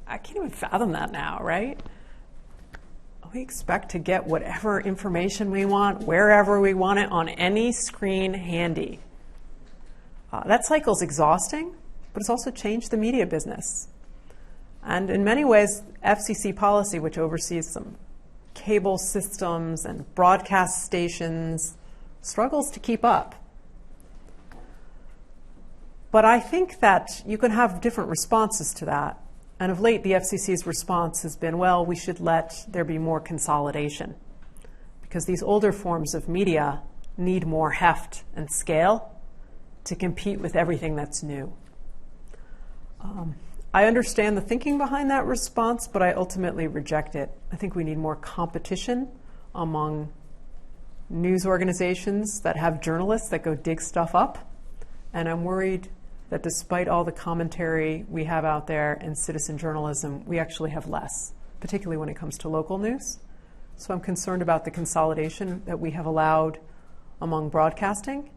I can't even fathom that now, right? We expect to get whatever information we want, wherever we want it, on any screen handy. That cycle's exhausting, but it's also changed the media business. And in many ways, FCC policy, which oversees some cable systems and broadcast stations, struggles to keep up. But I think that you can have different responses to that. And of late, the FCC's response has been, well, we should let there be more consolidation, because these older forms of media need more heft and scale to compete with everything that's new. I understand the thinking behind that response, but I ultimately reject it. I think we need more competition among news organizations that have journalists that go dig stuff up. And I'm worried that despite all the commentary we have out there in citizen journalism, we actually have less, particularly when it comes to local news. So I'm concerned about the consolidation that we have allowed among broadcasting,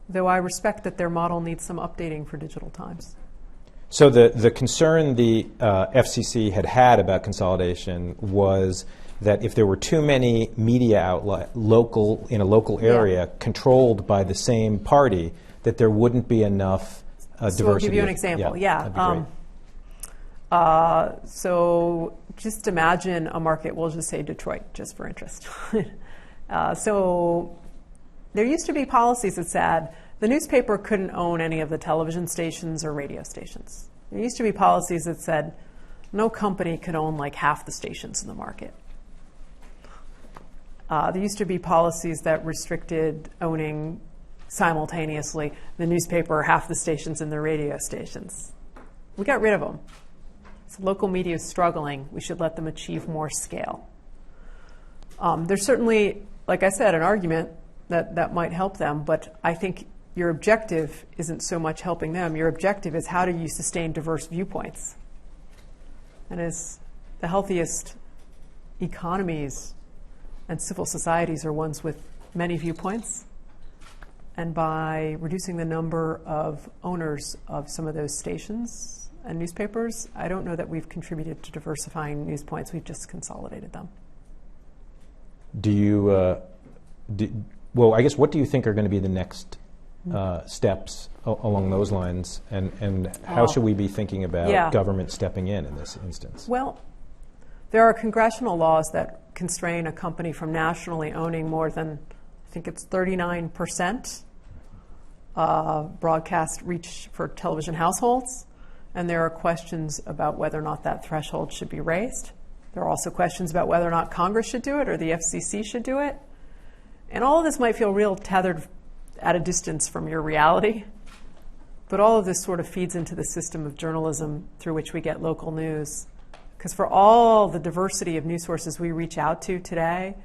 though I respect that their model needs some updating for digital times. So the concern the FCC had about consolidation was that if there were too many media outlets in a local area controlled by the same party, that there wouldn't be enough diversity. So I'll give you an example. That'd be great. So just imagine a market, we'll just say Detroit, just for interest. So there used to be policies that said the newspaper couldn't own any of the television stations or radio stations. There used to be policies that said no company could own like half the stations in the market. There used to be policies that restricted owning simultaneously the newspaper or half the stations and the radio stations. We got rid of them. So local media is struggling. We should let them achieve more scale. There's certainly, like I said, an argument that might help them, but I think your objective isn't so much helping them. Your objective is how do you sustain diverse viewpoints? And as the healthiest economies and civil societies are ones with many viewpoints. And by reducing the number of owners of some of those stations and newspapers, I don't know that we've contributed to diversifying news points. We've just consolidated them. Do you, well, I guess what do you think are going to be the next steps along those lines? And how should we be thinking about government stepping in this instance? Well, there are congressional laws that constrain a company from nationally owning more than, I think it's 39% broadcast reach for television households. And there are questions about whether or not that threshold should be raised. There are also questions about whether or not Congress should do it or the FCC should do it. And all of this might feel real tethered at a distance from your reality. But all of this sort of feeds into the system of journalism through which we get local news. Because for all the diversity of news sources we reach out to today,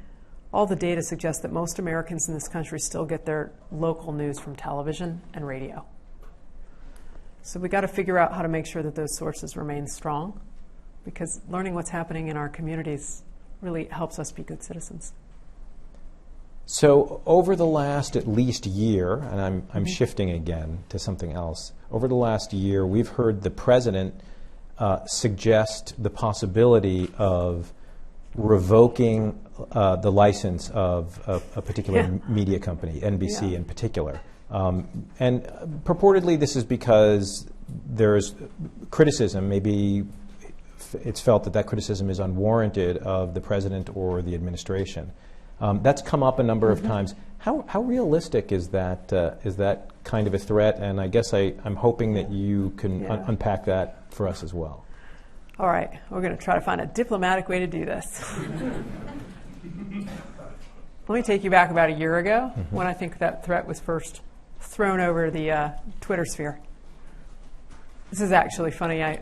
all the data suggests that most Americans in this country still get their local news from television and radio. So we got to figure out how to make sure that those sources remain strong, because learning what's happening in our communities really helps us be good citizens. So over the last at least year, and I'm shifting again to something else, over the last year we've heard the president suggest the possibility of revoking the license of a particular media company, NBC in particular. And purportedly this is because there's criticism, maybe it's felt that criticism is unwarranted of the president or the administration. That's come up a number of times. How realistic is that kind of a threat? And I guess I'm hoping that you can unpack that for us as well. All right, we're going to try to find a diplomatic way to do this. Let me take you back about a year ago when I think that threat was first thrown over the Twitter sphere. This is actually funny. I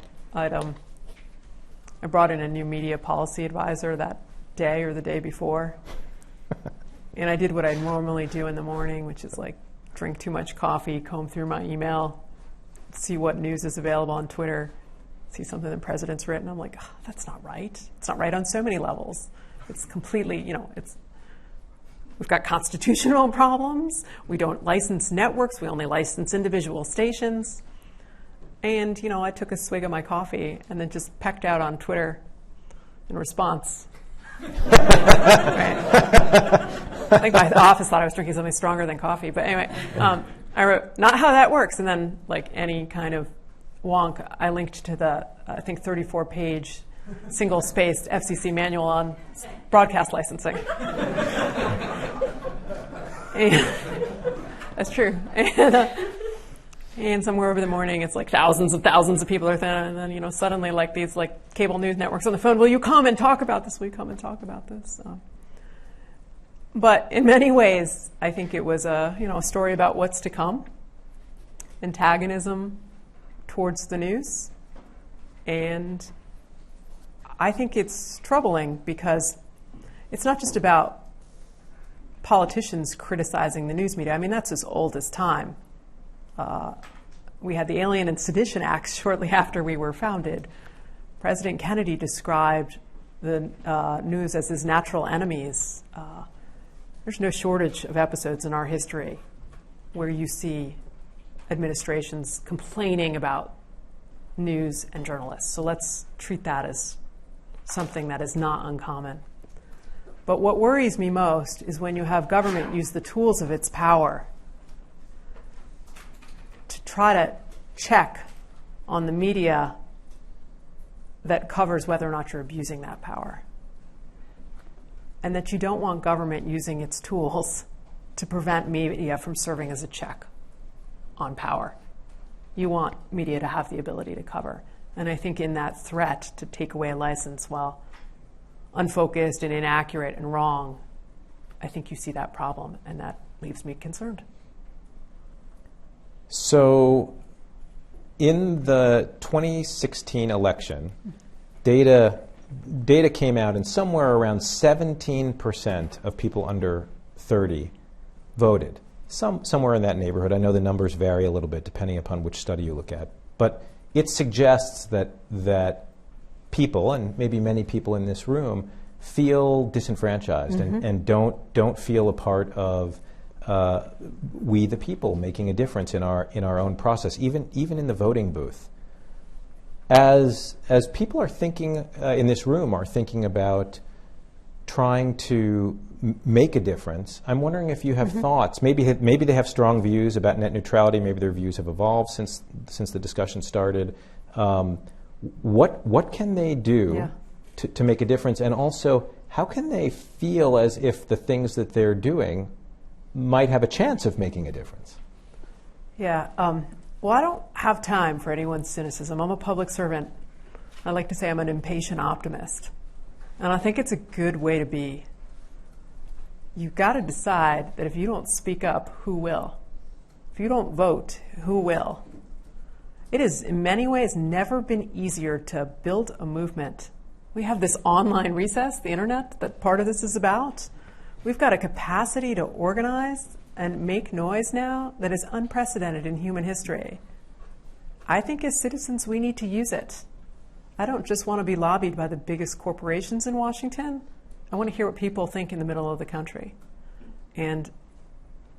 brought in a new media policy advisor that day or the day before. And I did what I normally do in the morning, which is like drink too much coffee, comb through my email, see what news is available on Twitter, see something the president's written. I'm like, that's not right. It's not right on so many levels. It's completely, we've got constitutional problems. We don't license networks. We only license individual stations. And, I took a swig of my coffee and then just pecked out on Twitter in response. I think my office thought I was drinking something stronger than coffee. But anyway, I wrote, not how that works. And then, like any kind of wonk, I linked to the, 34-page, single-spaced FCC manual on broadcast licensing. That's true. And somewhere over the morning, it's like thousands of people are there, and then suddenly like these like cable news networks on the phone. Will you come and talk about this? Will you come and talk about this? But in many ways, I think it was a story about what's to come, antagonism towards the news, and I think it's troubling because it's not just about politicians criticizing the news media. I mean, that's as old as time. We had the Alien and Sedition Acts shortly after we were founded. President Kennedy described the news as his natural enemies. There's no shortage of episodes in our history where you see administrations complaining about news and journalists. So let's treat that as something that is not uncommon. But what worries me most is when you have government use the tools of its power to try to check on the media that covers whether or not you're abusing that power. And that you don't want government using its tools to prevent media from serving as a check on power. You want media to have the ability to cover. And I think in that threat to take away a license while unfocused and inaccurate and wrong, I think you see that problem, and that leaves me concerned. So in the 2016 election, data came out, and somewhere around 17% of people under 30 voted. Somewhere in that neighborhood. I know the numbers vary a little bit depending upon which study you look at. But it suggests that people, and maybe many people in this room, feel disenfranchised and don't feel a part of we the people making a difference in our own process, even in the voting booth. As people are thinking in this room are thinking about trying to make a difference, I'm wondering if you have thoughts. Maybe they have strong views about net neutrality. Maybe their views have evolved since the discussion started. What can they do to make a difference? And also, how can they feel as if the things that they're doing might have a chance of making a difference? Yeah. Well, I don't have time for anyone's cynicism. I'm a public servant. I like to say I'm an impatient optimist. And I think it's a good way to be. You've got to decide that if you don't speak up, who will? If you don't vote, who will? It has, in many ways, never been easier to build a movement. We have this online recess, the internet, that part of this is about. We've got a capacity to organize and make noise now that is unprecedented in human history. I think as citizens, we need to use it. I don't just want to be lobbied by the biggest corporations in Washington. I want to hear what people think in the middle of the country. And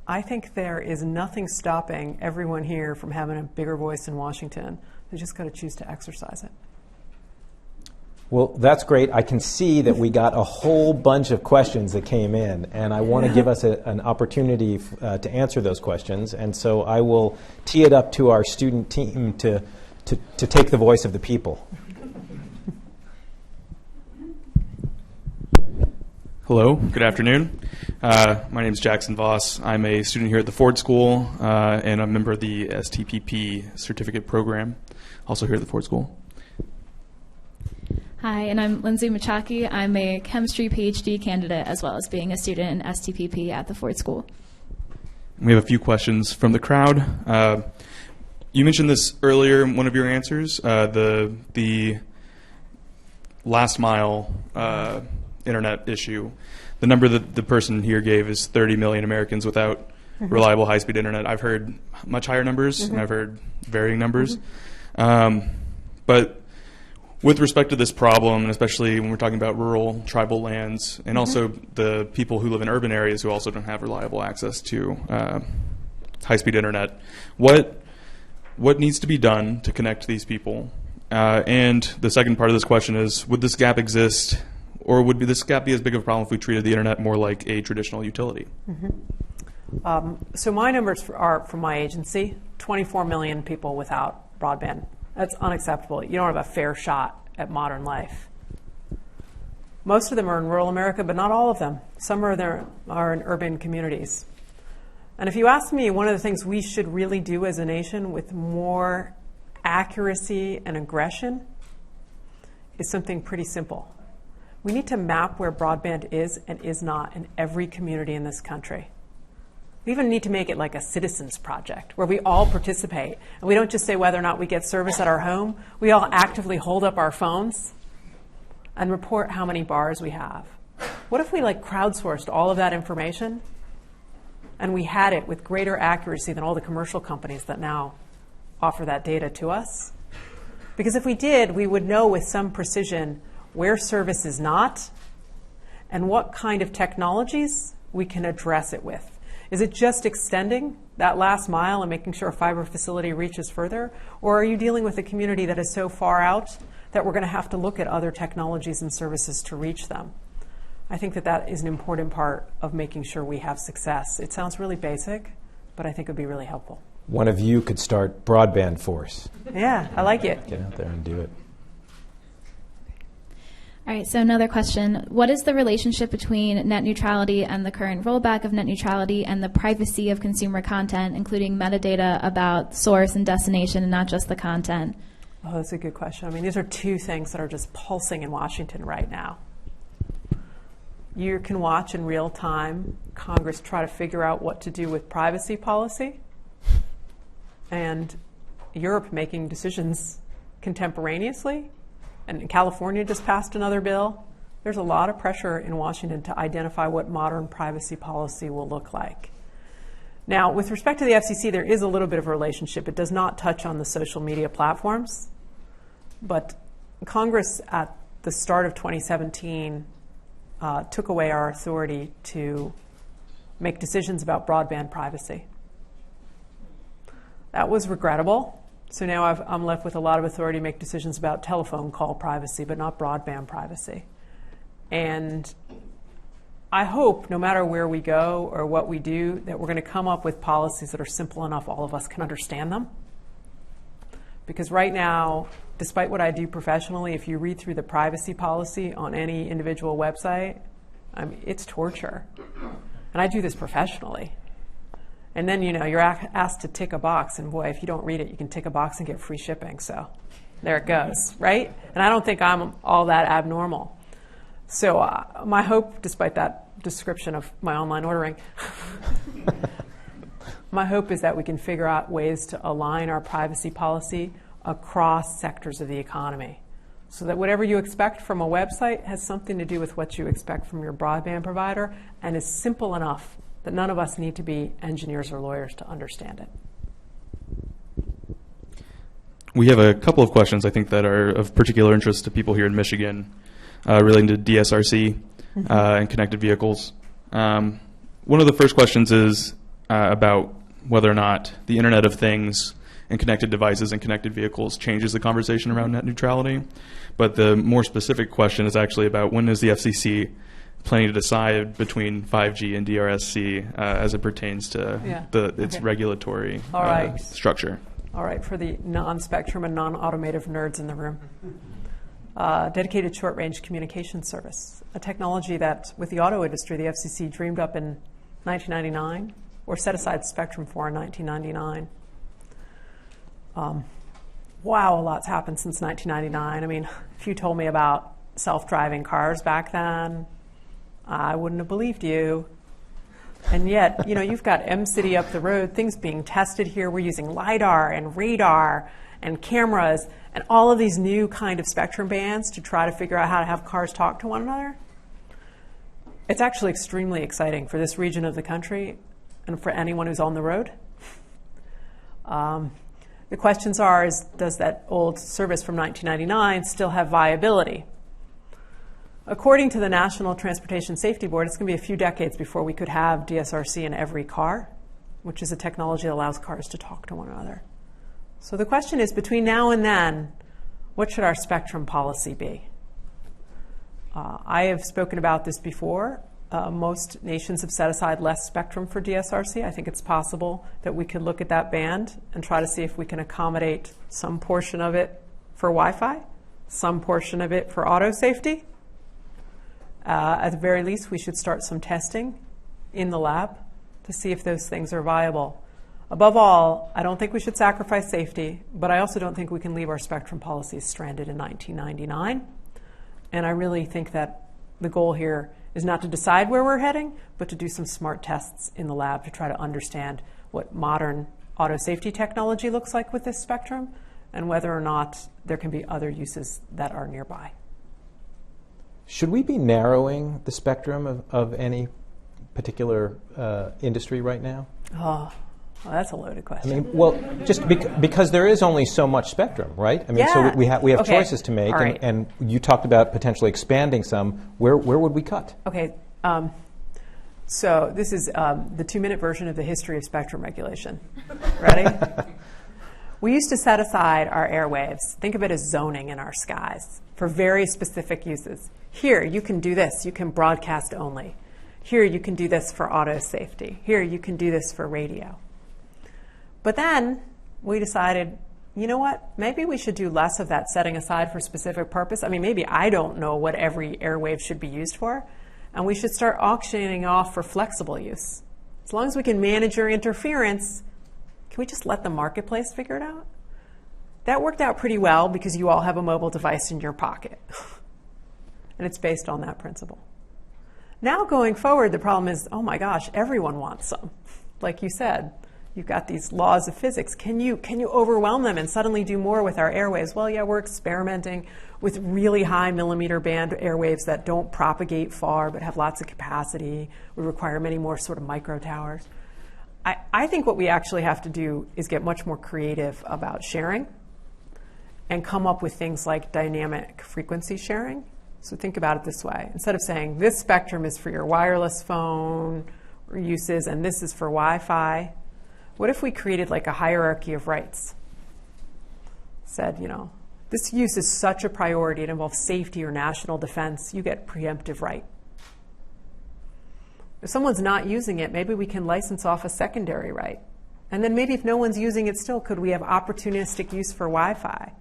I think there is nothing stopping everyone here from having a bigger voice in Washington. They just got to choose to exercise it. Well, that's great. I can see that we got a whole bunch of questions that came in, and I want to give us an opportunity to answer those questions. And so I will tee it up to our student team to take the voice of the people. Hello, good afternoon. My name is Jackson Voss. I'm a student here at the Ford School, and I'm a member of the STPP certificate program, also here at the Ford School. Hi, and I'm Lindsay Machaki. I'm a chemistry PhD candidate as well as being a student in STPP at the Ford School. We have a few questions from the crowd. You mentioned this earlier in one of your answers, the last mile internet issue. The number that the person here gave is 30 million Americans without reliable high-speed internet. I've heard much higher numbers, and I've heard varying numbers. But with respect to this problem, and especially when we're talking about rural, tribal lands, and also the people who live in urban areas who also don't have reliable access to high-speed internet, what needs to be done to connect these people? And the second part of this question is, would this gap exist, or would this gap be as big of a problem if we treated the internet more like a traditional utility? So my numbers are from my agency, 24 million people without broadband. That's unacceptable. You don't have a fair shot at modern life. Most of them are in rural America, but not all of them. Some are in urban communities. And if you ask me, one of the things we should really do as a nation with more accuracy and aggression is something pretty simple. We need to map where broadband is and is not in every community in this country. We even need to make it like a citizens project where we all participate. And we don't just say whether or not we get service at our home. We all actively hold up our phones and report how many bars we have. What if we crowdsourced all of that information and we had it with greater accuracy than all the commercial companies that now offer that data to us? Because if we did, we would know with some precision where service is not and what kind of technologies we can address it with. Is it just extending that last mile and making sure a fiber facility reaches further? Or are you dealing with a community that is so far out that we're going to have to look at other technologies and services to reach them? I think that is an important part of making sure we have success. It sounds really basic, but I think it would be really helpful. One of you could start Broadband Force. Yeah, I like it. Get out there and do it. All right, so another question. What is the relationship between net neutrality and the current rollback of net neutrality and the privacy of consumer content, including metadata about source and destination and not just the content? Oh, that's a good question. I mean, these are two things that are just pulsing in Washington right now. You can watch in real time Congress try to figure out what to do with privacy policy, and Europe making decisions contemporaneously. And California just passed another bill. There's a lot of pressure in Washington to identify what modern privacy policy will look like. Now, with respect to the FCC, there is a little bit of a relationship. It does not touch on the social media platforms. But Congress, at the start of 2017, took away our authority to make decisions about broadband privacy. That was regrettable. So now I'm left with a lot of authority to make decisions about telephone call privacy, but not broadband privacy. And I hope, no matter where we go or what we do, that we're going to come up with policies that are simple enough all of us can understand them. Because right now, despite what I do professionally, if you read through the privacy policy on any individual website, it's torture. And I do this professionally. And then, you're asked to tick a box, and boy, if you don't read it, you can tick a box and get free shipping. So there it goes, right? And I don't think I'm all that abnormal. So my hope, despite that description of my online ordering, my hope is that we can figure out ways to align our privacy policy across sectors of the economy, so that whatever you expect from a website has something to do with what you expect from your broadband provider and is simple enough that none of us need to be engineers or lawyers to understand it. We have a couple of questions, I think, that are of particular interest to people here in Michigan relating to DSRC and connected vehicles. One of the first questions is about whether or not the Internet of Things and connected devices and connected vehicles changes the conversation around net neutrality. But the more specific question is actually about when is the FCC planning to decide between 5G and DRSC as it pertains to its regulatory structure. All right, for the non-spectrum and non-automotive nerds in the room. Dedicated short-range communication service, a technology that, with the auto industry, the FCC dreamed up in 1999 or set aside spectrum for in 1999. Wow, a lot's happened since 1999. I mean, if you told me about self-driving cars back then, I wouldn't have believed you. And yet, you've got M-City up the road, things being tested here. We're using LiDAR and radar and cameras and all of these new kind of spectrum bands to try to figure out how to have cars talk to one another. It's actually extremely exciting for this region of the country and for anyone who's on the road. The questions are, does that old service from 1999 still have viability? According to the National Transportation Safety Board, it's going to be a few decades before we could have DSRC in every car, which is a technology that allows cars to talk to one another. So the question is, between now and then, what should our spectrum policy be? I have spoken about this before. Most nations have set aside less spectrum for DSRC. I think it's possible that we could look at that band and try to see if we can accommodate some portion of it for Wi-Fi, some portion of it for auto safety. At the very least, we should start some testing in the lab to see if those things are viable. Above all, I don't think we should sacrifice safety, but I also don't think we can leave our spectrum policies stranded in 1999. And I really think that the goal here is not to decide where we're heading, but to do some smart tests in the lab to try to understand what modern auto safety technology looks like with this spectrum and whether or not there can be other uses that are nearby. Should we be narrowing the spectrum of any particular industry right now? Oh, well, that's a loaded question. I mean, well, just because there is only so much spectrum, right? I mean, so we have okay. choices to make, Right. and you talked about potentially expanding some. Where would we cut? Okay, so this is the 2-minute version of the history of spectrum regulation. Ready? We used to set aside our airwaves. Think of it as zoning in our skies for very specific uses. Here, you can do this. You can broadcast only. Here, you can do this for auto safety. Here, you can do this for radio. But then we decided you know what, maybe we should do less of that setting aside for specific purpose. I mean, maybe I don't know what every airwave should be used for, and we should start auctioning off for flexible use. As long as we can manage your interference, can we just let the marketplace figure it out? That worked out pretty well because you all have a mobile device in your pocket. And it's based on that principle. Now going forward, the problem is, oh my gosh, everyone wants some. Like you said, you've got these laws of physics. Can you overwhelm them and suddenly do more with our airwaves? Well, yeah, we're experimenting with really high millimeter band airwaves that don't propagate far but have lots of capacity. We require many more sort of micro towers. I think what we actually have to do is get much more creative about sharing and come up with things like dynamic frequency sharing. So think about it this way. Instead of saying this spectrum is for your wireless phone uses and this is for Wi-Fi, what if we created like a hierarchy of rights? Said, you know, this use is such a priority, it involves safety or national defense, you get preemptive right. If someone's not using it, maybe we can license off a secondary right. And then maybe if no one's using it still, could we have opportunistic use for Wi-Fi?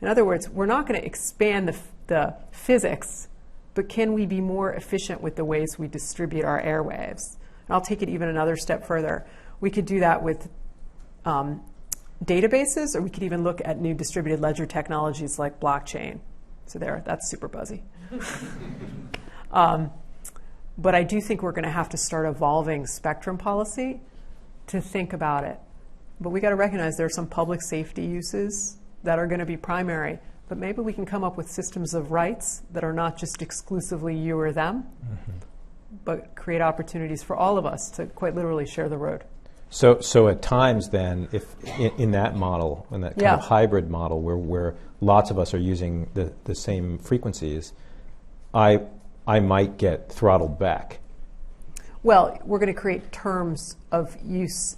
In other words, we're not going to expand the physics, but can we be more efficient with the ways we distribute our airwaves? And I'll take it even another step further. We could do that with databases, or we could even look at new distributed ledger technologies like blockchain. So that's super buzzy. But I do think we're going to have to start evolving spectrum policy to think about it. But we got to recognize there are some public safety uses that are going to be primary. But maybe we can come up with systems of rights that are not just exclusively you or them, but create opportunities for all of us to quite literally share the road. So at times then, if in that model, in that kind of hybrid model where lots of us are using the same frequencies, I might get throttled back. Well, we're going to create terms of use,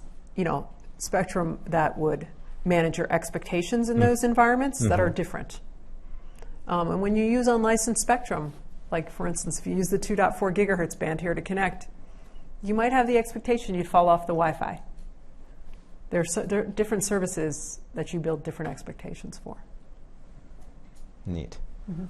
spectrum that would manage your expectations in those environments that are different. And when you use unlicensed spectrum, like for instance, if you use the 2.4 gigahertz band here to connect, you might have the expectation you'd fall off the Wi-Fi. There are different services that you build different expectations for. Neat. Mm-hmm.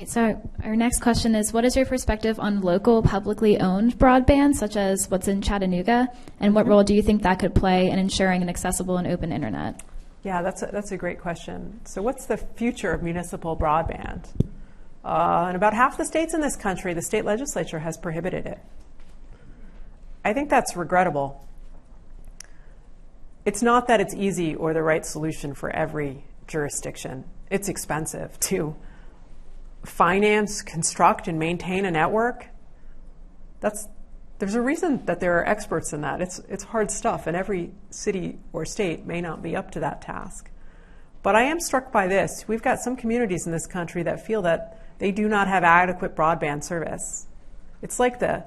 So our next question is, what is your perspective on local publicly owned broadband, such as what's in Chattanooga, and what role do you think that could play in ensuring an accessible and open internet? Yeah, that's a great question. So what's the future of municipal broadband? In about half the states in this country, the state legislature has prohibited it. I think that's regrettable. It's not that it's easy or the right solution for every jurisdiction. It's expensive to finance, construct, and maintain a network. There's a reason that there are experts in that. It's hard stuff, and every city or state may not be up to that task. But I am struck by this. We've got some communities in this country that feel that they do not have adequate broadband service. It's like the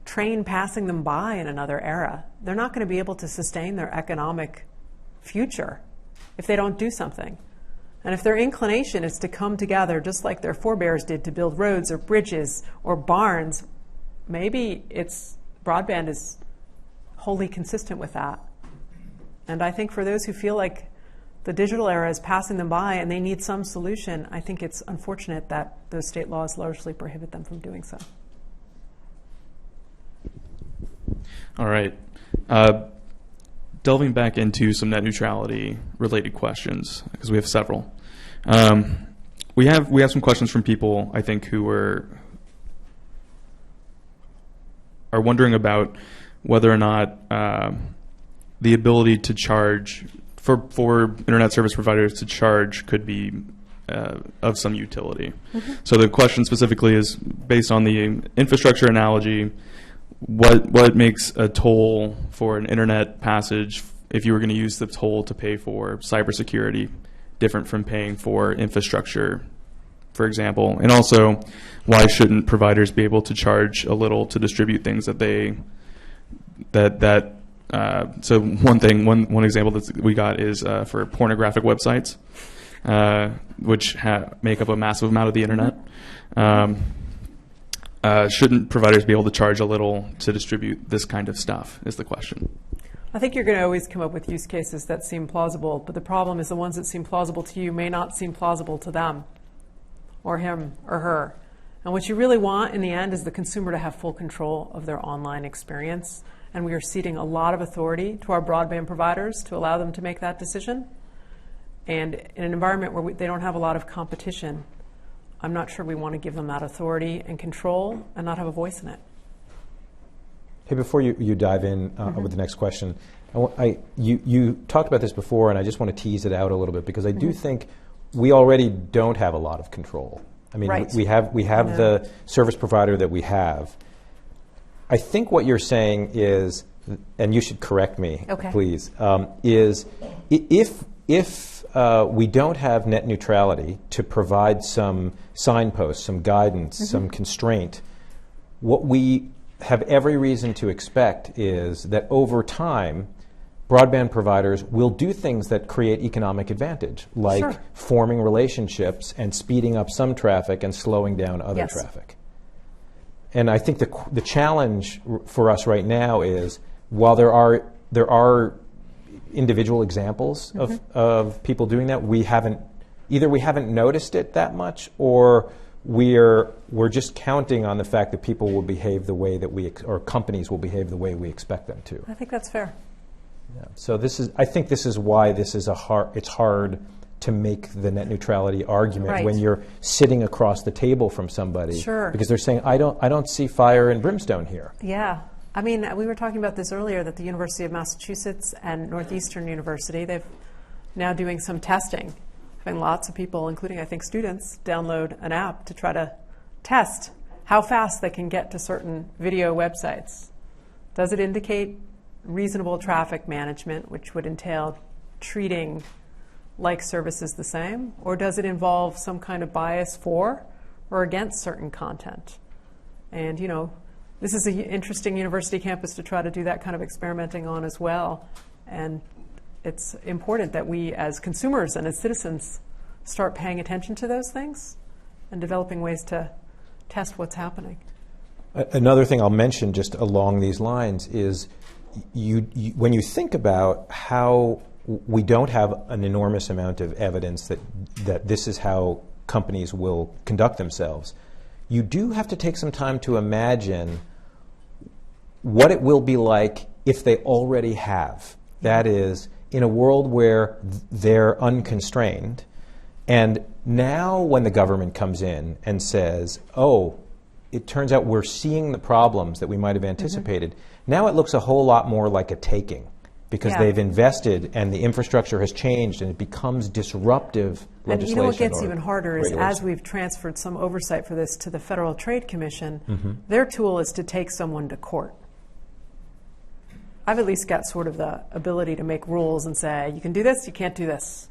train passing them by in another era. They're not going to be able to sustain their economic future if they don't do something. And if their inclination is to come together just like their forebears did to build roads or bridges or barns, maybe broadband is wholly consistent with that. And I think for those who feel like the digital era is passing them by and they need some solution, I think it's unfortunate that those state laws largely prohibit them from doing so. All right. Delving back into some net neutrality related questions, because we have several. We have some questions from people, I think, who are wondering about whether or not the ability to charge for internet service providers to charge could be of some utility. Mm-hmm. So the question specifically is based on the infrastructure analogy. What makes a toll for an internet passage, if you were going to use the toll to pay for cybersecurity, different from paying for infrastructure, for example? And also, why shouldn't providers be able to charge a little to distribute things that so one example that we got is for pornographic websites, which make up a massive amount of the internet. Shouldn't providers be able to charge a little to distribute this kind of stuff, is the question. I think you're going to always come up with use cases that seem plausible, but the problem is the ones that seem plausible to you may not seem plausible to them or him or her. And what you really want in the end is the consumer to have full control of their online experience. And we are ceding a lot of authority to our broadband providers to allow them to make that decision. And in an environment where they don't have a lot of competition, I'm not sure we want to give them that authority and control and not have a voice in it. Hey, before you dive in with the next question, you talked about this before, and I just want to tease it out a little bit because I do think we already don't have a lot of control. I mean, right. we have the service provider that we have. I think what you're saying is, and you should correct me, please, is if we don't have net neutrality to provide some signposts, some guidance, some constraint, what we have every reason to expect is that over time, broadband providers will do things that create economic advantage, like forming relationships and speeding up some traffic and slowing down other traffic. And I think the challenge for us right now is, while there are individual examples of people doing that, we haven't noticed it that much, or we're just counting on the fact that people will behave the way that or companies will behave the way we expect them to. I think that's fair. Yeah. So I think this is why it's hard to make the net neutrality argument when you're sitting across the table from somebody, because they're saying, I don't see fire and brimstone here. Yeah. I mean, we were talking about this earlier, that the University of Massachusetts and Northeastern University, they've now doing some testing. Having lots of people, including I think students, download an app to try to test how fast they can get to certain video websites. Does it indicate reasonable traffic management, which would entail treating like services the same? Or does it involve some kind of bias for or against certain content? And, this is an interesting university campus to try to do that kind of experimenting on as well. And it's important that we as consumers and as citizens start paying attention to those things and developing ways to test what's happening. Another thing I'll mention just along these lines is when you think about how we don't have an enormous amount of evidence that this is how companies will conduct themselves, you do have to take some time to imagine what it will be like if they already have. That is, in a world where they're unconstrained, and now when the government comes in and says, it turns out we're seeing the problems that we might have anticipated, now it looks a whole lot more like a taking, because they've invested and the infrastructure has changed and it becomes disruptive legislation. And what gets even harder is, as we've transferred some oversight for this to the Federal Trade Commission, their tool is to take someone to court. I've at least got sort of the ability to make rules and say, you can do this, you can't do this.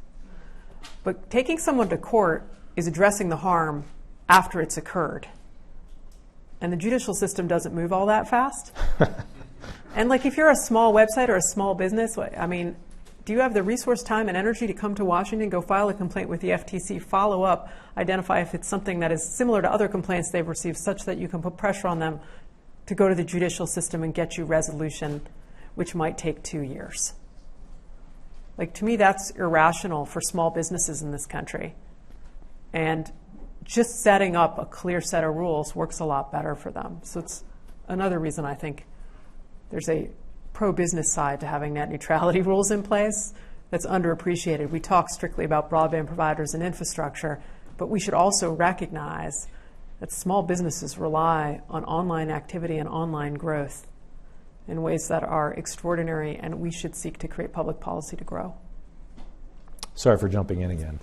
But taking someone to court is addressing the harm after it's occurred. And the judicial system doesn't move all that fast. And if you're a small website or a small business, do you have the resource, time, and energy to come to Washington, go file a complaint with the FTC, follow up, identify if it's something that is similar to other complaints they've received, such that you can put pressure on them to go to the judicial system and get you resolution, which might take 2 years? To me, that's irrational for small businesses in this country. And just setting up a clear set of rules works a lot better for them. So it's another reason I think there's a pro-business side to having net neutrality rules in place that's underappreciated. We talk strictly about broadband providers and infrastructure, but we should also recognize that small businesses rely on online activity and online growth in ways that are extraordinary, and we should seek to create public policy to grow. Sorry for jumping in again.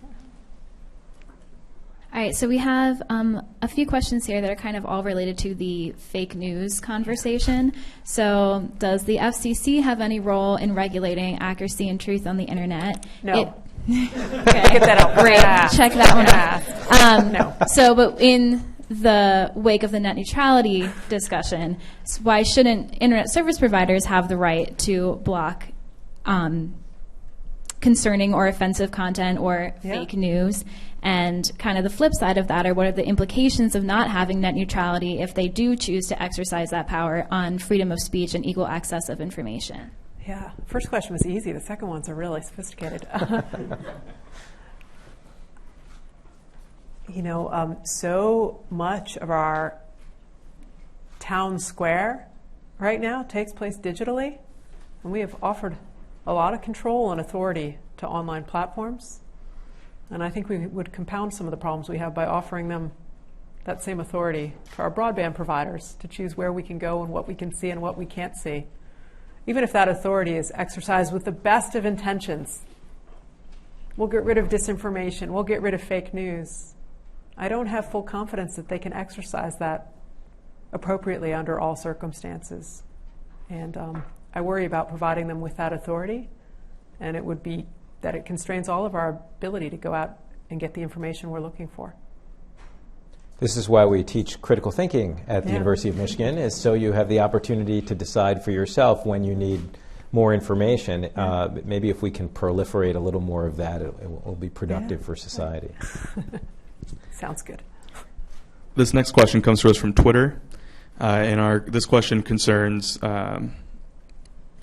All right, so we have a few questions here that are kind of all related to the fake news conversation. So does the FCC have any role in regulating accuracy and truth on the internet? No. Okay. Get that out. Great. Check that one No. off. So, but in the wake of the net neutrality discussion, why shouldn't internet service providers have the right to block concerning or offensive content or fake news? And kind of the flip side of that, or what are the implications of not having net neutrality if they do choose to exercise that power on freedom of speech and equal access of information? Yeah, first question was easy. The second ones are really sophisticated. So much of our town square right now takes place digitally, and we have offered a lot of control and authority to online platforms. And I think we would compound some of the problems we have by offering them that same authority to our broadband providers to choose where we can go and what we can see and what we can't see. Even if that authority is exercised with the best of intentions, we'll get rid of disinformation, we'll get rid of fake news. I don't have full confidence that they can exercise that appropriately under all circumstances. And I worry about providing them with that authority, and it would be that it constrains all of our ability to go out and get the information we're looking for. This is why we teach critical thinking at the University of Michigan, is so you have the opportunity to decide for yourself when you need more information. Maybe if we can proliferate a little more of that, it will be productive for society. Sounds good. This next question comes to us from Twitter, and this question concerns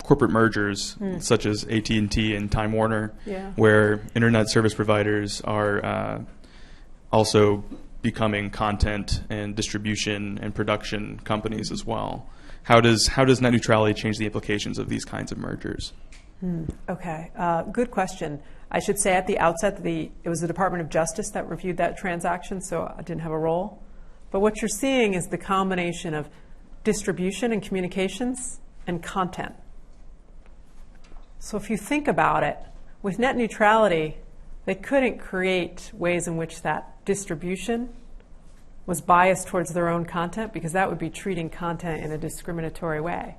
corporate mergers such as AT&T and Time Warner, where internet service providers are also becoming content and distribution and production companies as well. How does net neutrality change the implications of these kinds of mergers? Okay, good question. I should say at the outset that it was the Department of Justice that reviewed that transaction, so I didn't have a role. But what you're seeing is the combination of distribution and communications and content. So if you think about it, with net neutrality, they couldn't create ways in which that distribution was biased towards their own content, because that would be treating content in a discriminatory way.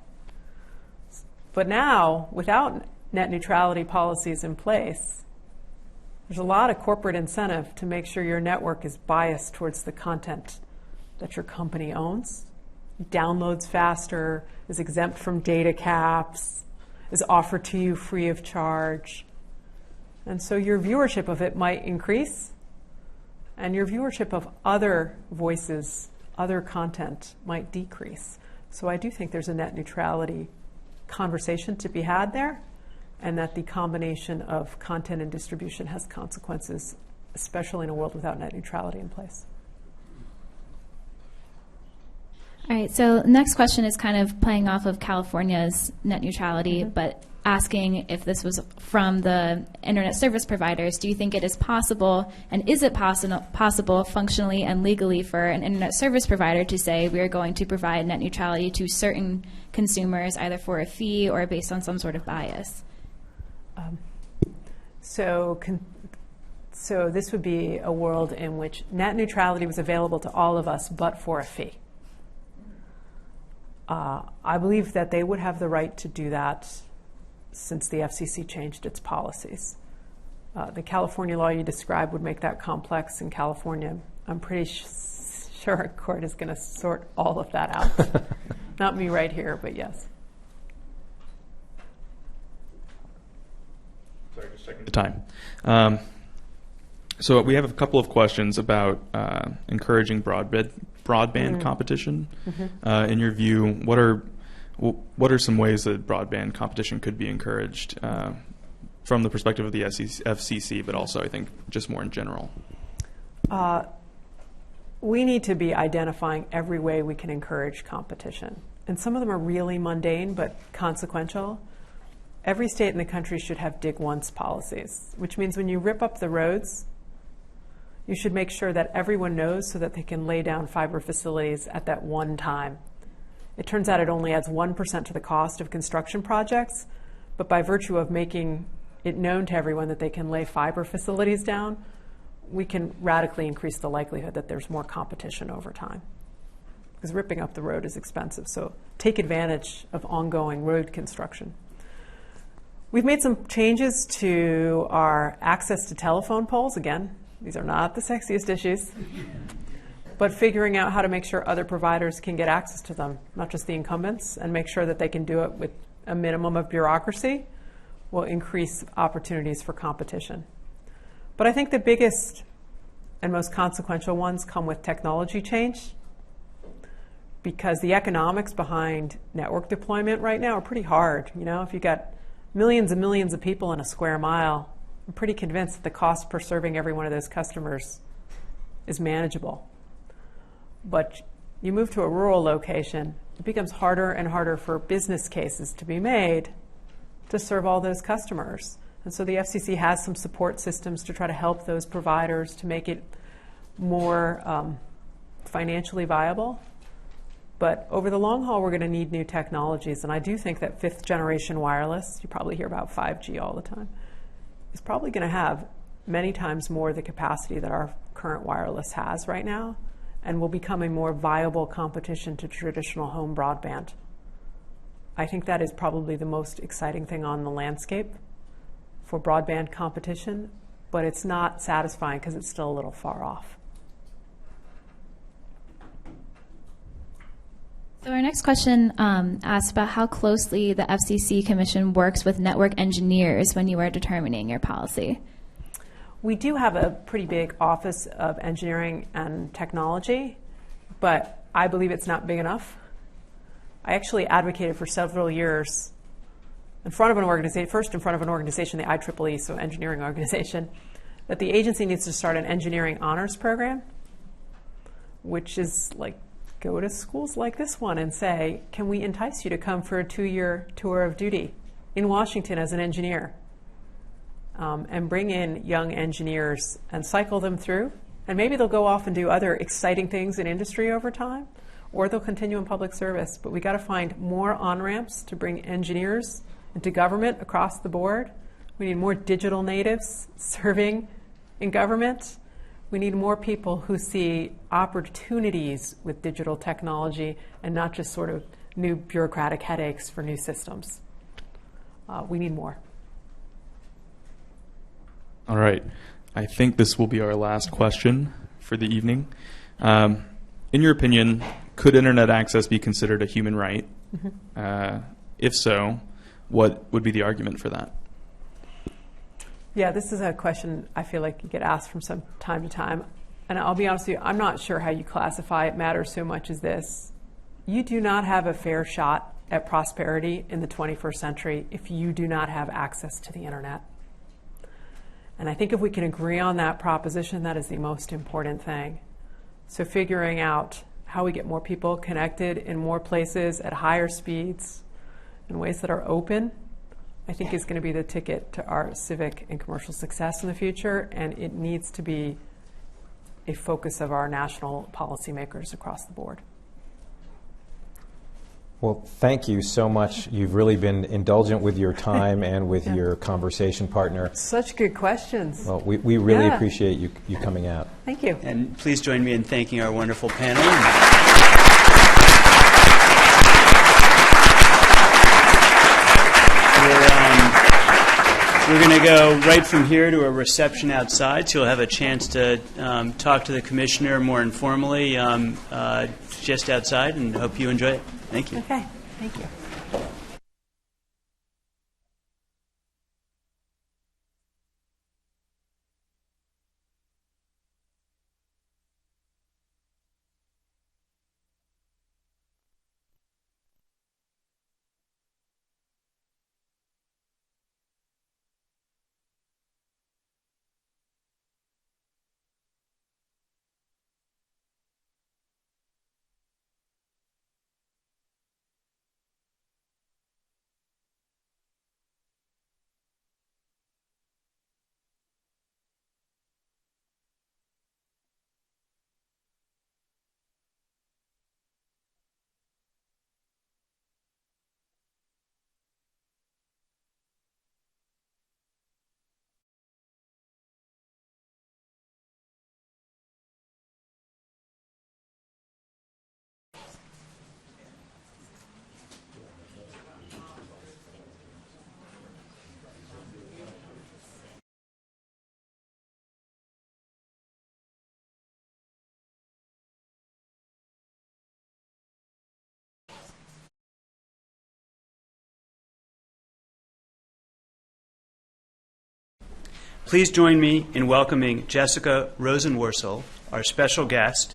But now, without net neutrality policies in place, there's a lot of corporate incentive to make sure your network is biased towards the content that your company owns, downloads faster, is exempt from data caps, is offered to you free of charge. And so your viewership of it might increase, and your viewership of other voices, other content might decrease. So I do think there's a net neutrality conversation to be had there, and that the combination of content and distribution has consequences, especially in a world without net neutrality in place. All right, so next question is kind of playing off of California's net neutrality, but asking if this was from the internet service providers. Do you think it is possible, and is it possible functionally and legally for an internet service provider to say we are going to provide net neutrality to certain consumers, either for a fee or based on some sort of bias? So this would be a world in which net neutrality was available to all of us but for a fee. I believe that they would have the right to do that since the FCC changed its policies. The California law you described would make that complex in California. I'm pretty sure a court is going to sort all of that out. Not me right here, but yes. Sorry, just checking the time. So we have a couple of questions about encouraging broadband competition. In your view, what are some ways that broadband competition could be encouraged from the perspective of the FCC, but also I think just more in general? We need to be identifying every way we can encourage competition. And some of them are really mundane but consequential. Every state in the country should have dig once policies, which means when you rip up the roads, you should make sure that everyone knows so that they can lay down fiber facilities at that one time. It turns out it only adds 1% to the cost of construction projects, but by virtue of making it known to everyone that they can lay fiber facilities down, we can radically increase the likelihood that there's more competition over time. Because ripping up the road is expensive, so take advantage of ongoing road construction. We've made some changes to our access to telephone poles. Again, these are not the sexiest issues, but figuring out how to make sure other providers can get access to them, not just the incumbents, and make sure that they can do it with a minimum of bureaucracy will increase opportunities for competition. But I think the biggest and most consequential ones come with technology change, because the economics behind network deployment right now are pretty hard. You know, if you got millions and millions of people in a square mile, I'm pretty convinced that the cost per serving every one of those customers is manageable. But you move to a rural location, it becomes harder and harder for business cases to be made to serve all those customers. And so the FCC has some support systems to try to help those providers to make it more financially viable. But over the long haul, we're going to need new technologies. And I do think that fifth generation wireless, you probably hear about 5G all the time, is probably going to have many times more the capacity that our current wireless has right now, and will become a more viable competition to traditional home broadband. I think that is probably the most exciting thing on the landscape for broadband competition, but it's not satisfying because it's still a little far off. So our next question asks about how closely the FCC Commission works with network engineers when you are determining your policy. We do have a pretty big office of engineering and technology, but I believe it's not big enough. I actually advocated for several years in front of an organization, first in front of an organization, the IEEE, so engineering organization, that the agency needs to start an engineering honors program, which is like go to schools like this one and say, can we entice you to come for a 2-year tour of duty in Washington as an engineer? And bring in young engineers and cycle them through. And maybe they'll go off and do other exciting things in industry over time, or they'll continue in public service. But we got to find more on-ramps to bring engineers into government across the board. We need more digital natives serving in government. We need more people who see opportunities with digital technology and not just sort of new bureaucratic headaches for new systems. We need more. All right. I think this will be our last question for the evening. In your opinion, could internet access be considered a human right? Mm-hmm. If so, what would be the argument for that? Yeah, this is a question I feel like you get asked from some time to time. And I'll be honest with you, I'm not sure how you classify it matters so much as this. You do not have a fair shot at prosperity in the 21st century if you do not have access to the internet. And I think if we can agree on that proposition, that is the most important thing. So figuring out how we get more people connected in more places at higher speeds in ways that are open, I think is going to be the ticket to our civic and commercial success in the future, and it needs to be a focus of our national policymakers across the board. Well, thank you so much. You've really been indulgent with your time and with your conversation partner. Such good questions. Well, we really appreciate you coming out. Thank you. And please join me in thanking our wonderful panel. We're going to go right from here to a reception outside, so you'll have a chance to talk to the commissioner more informally just outside, and hope you enjoy it. Thank you. Okay, thank you. Please join me in welcoming Jessica Rosenworcel, our special guest,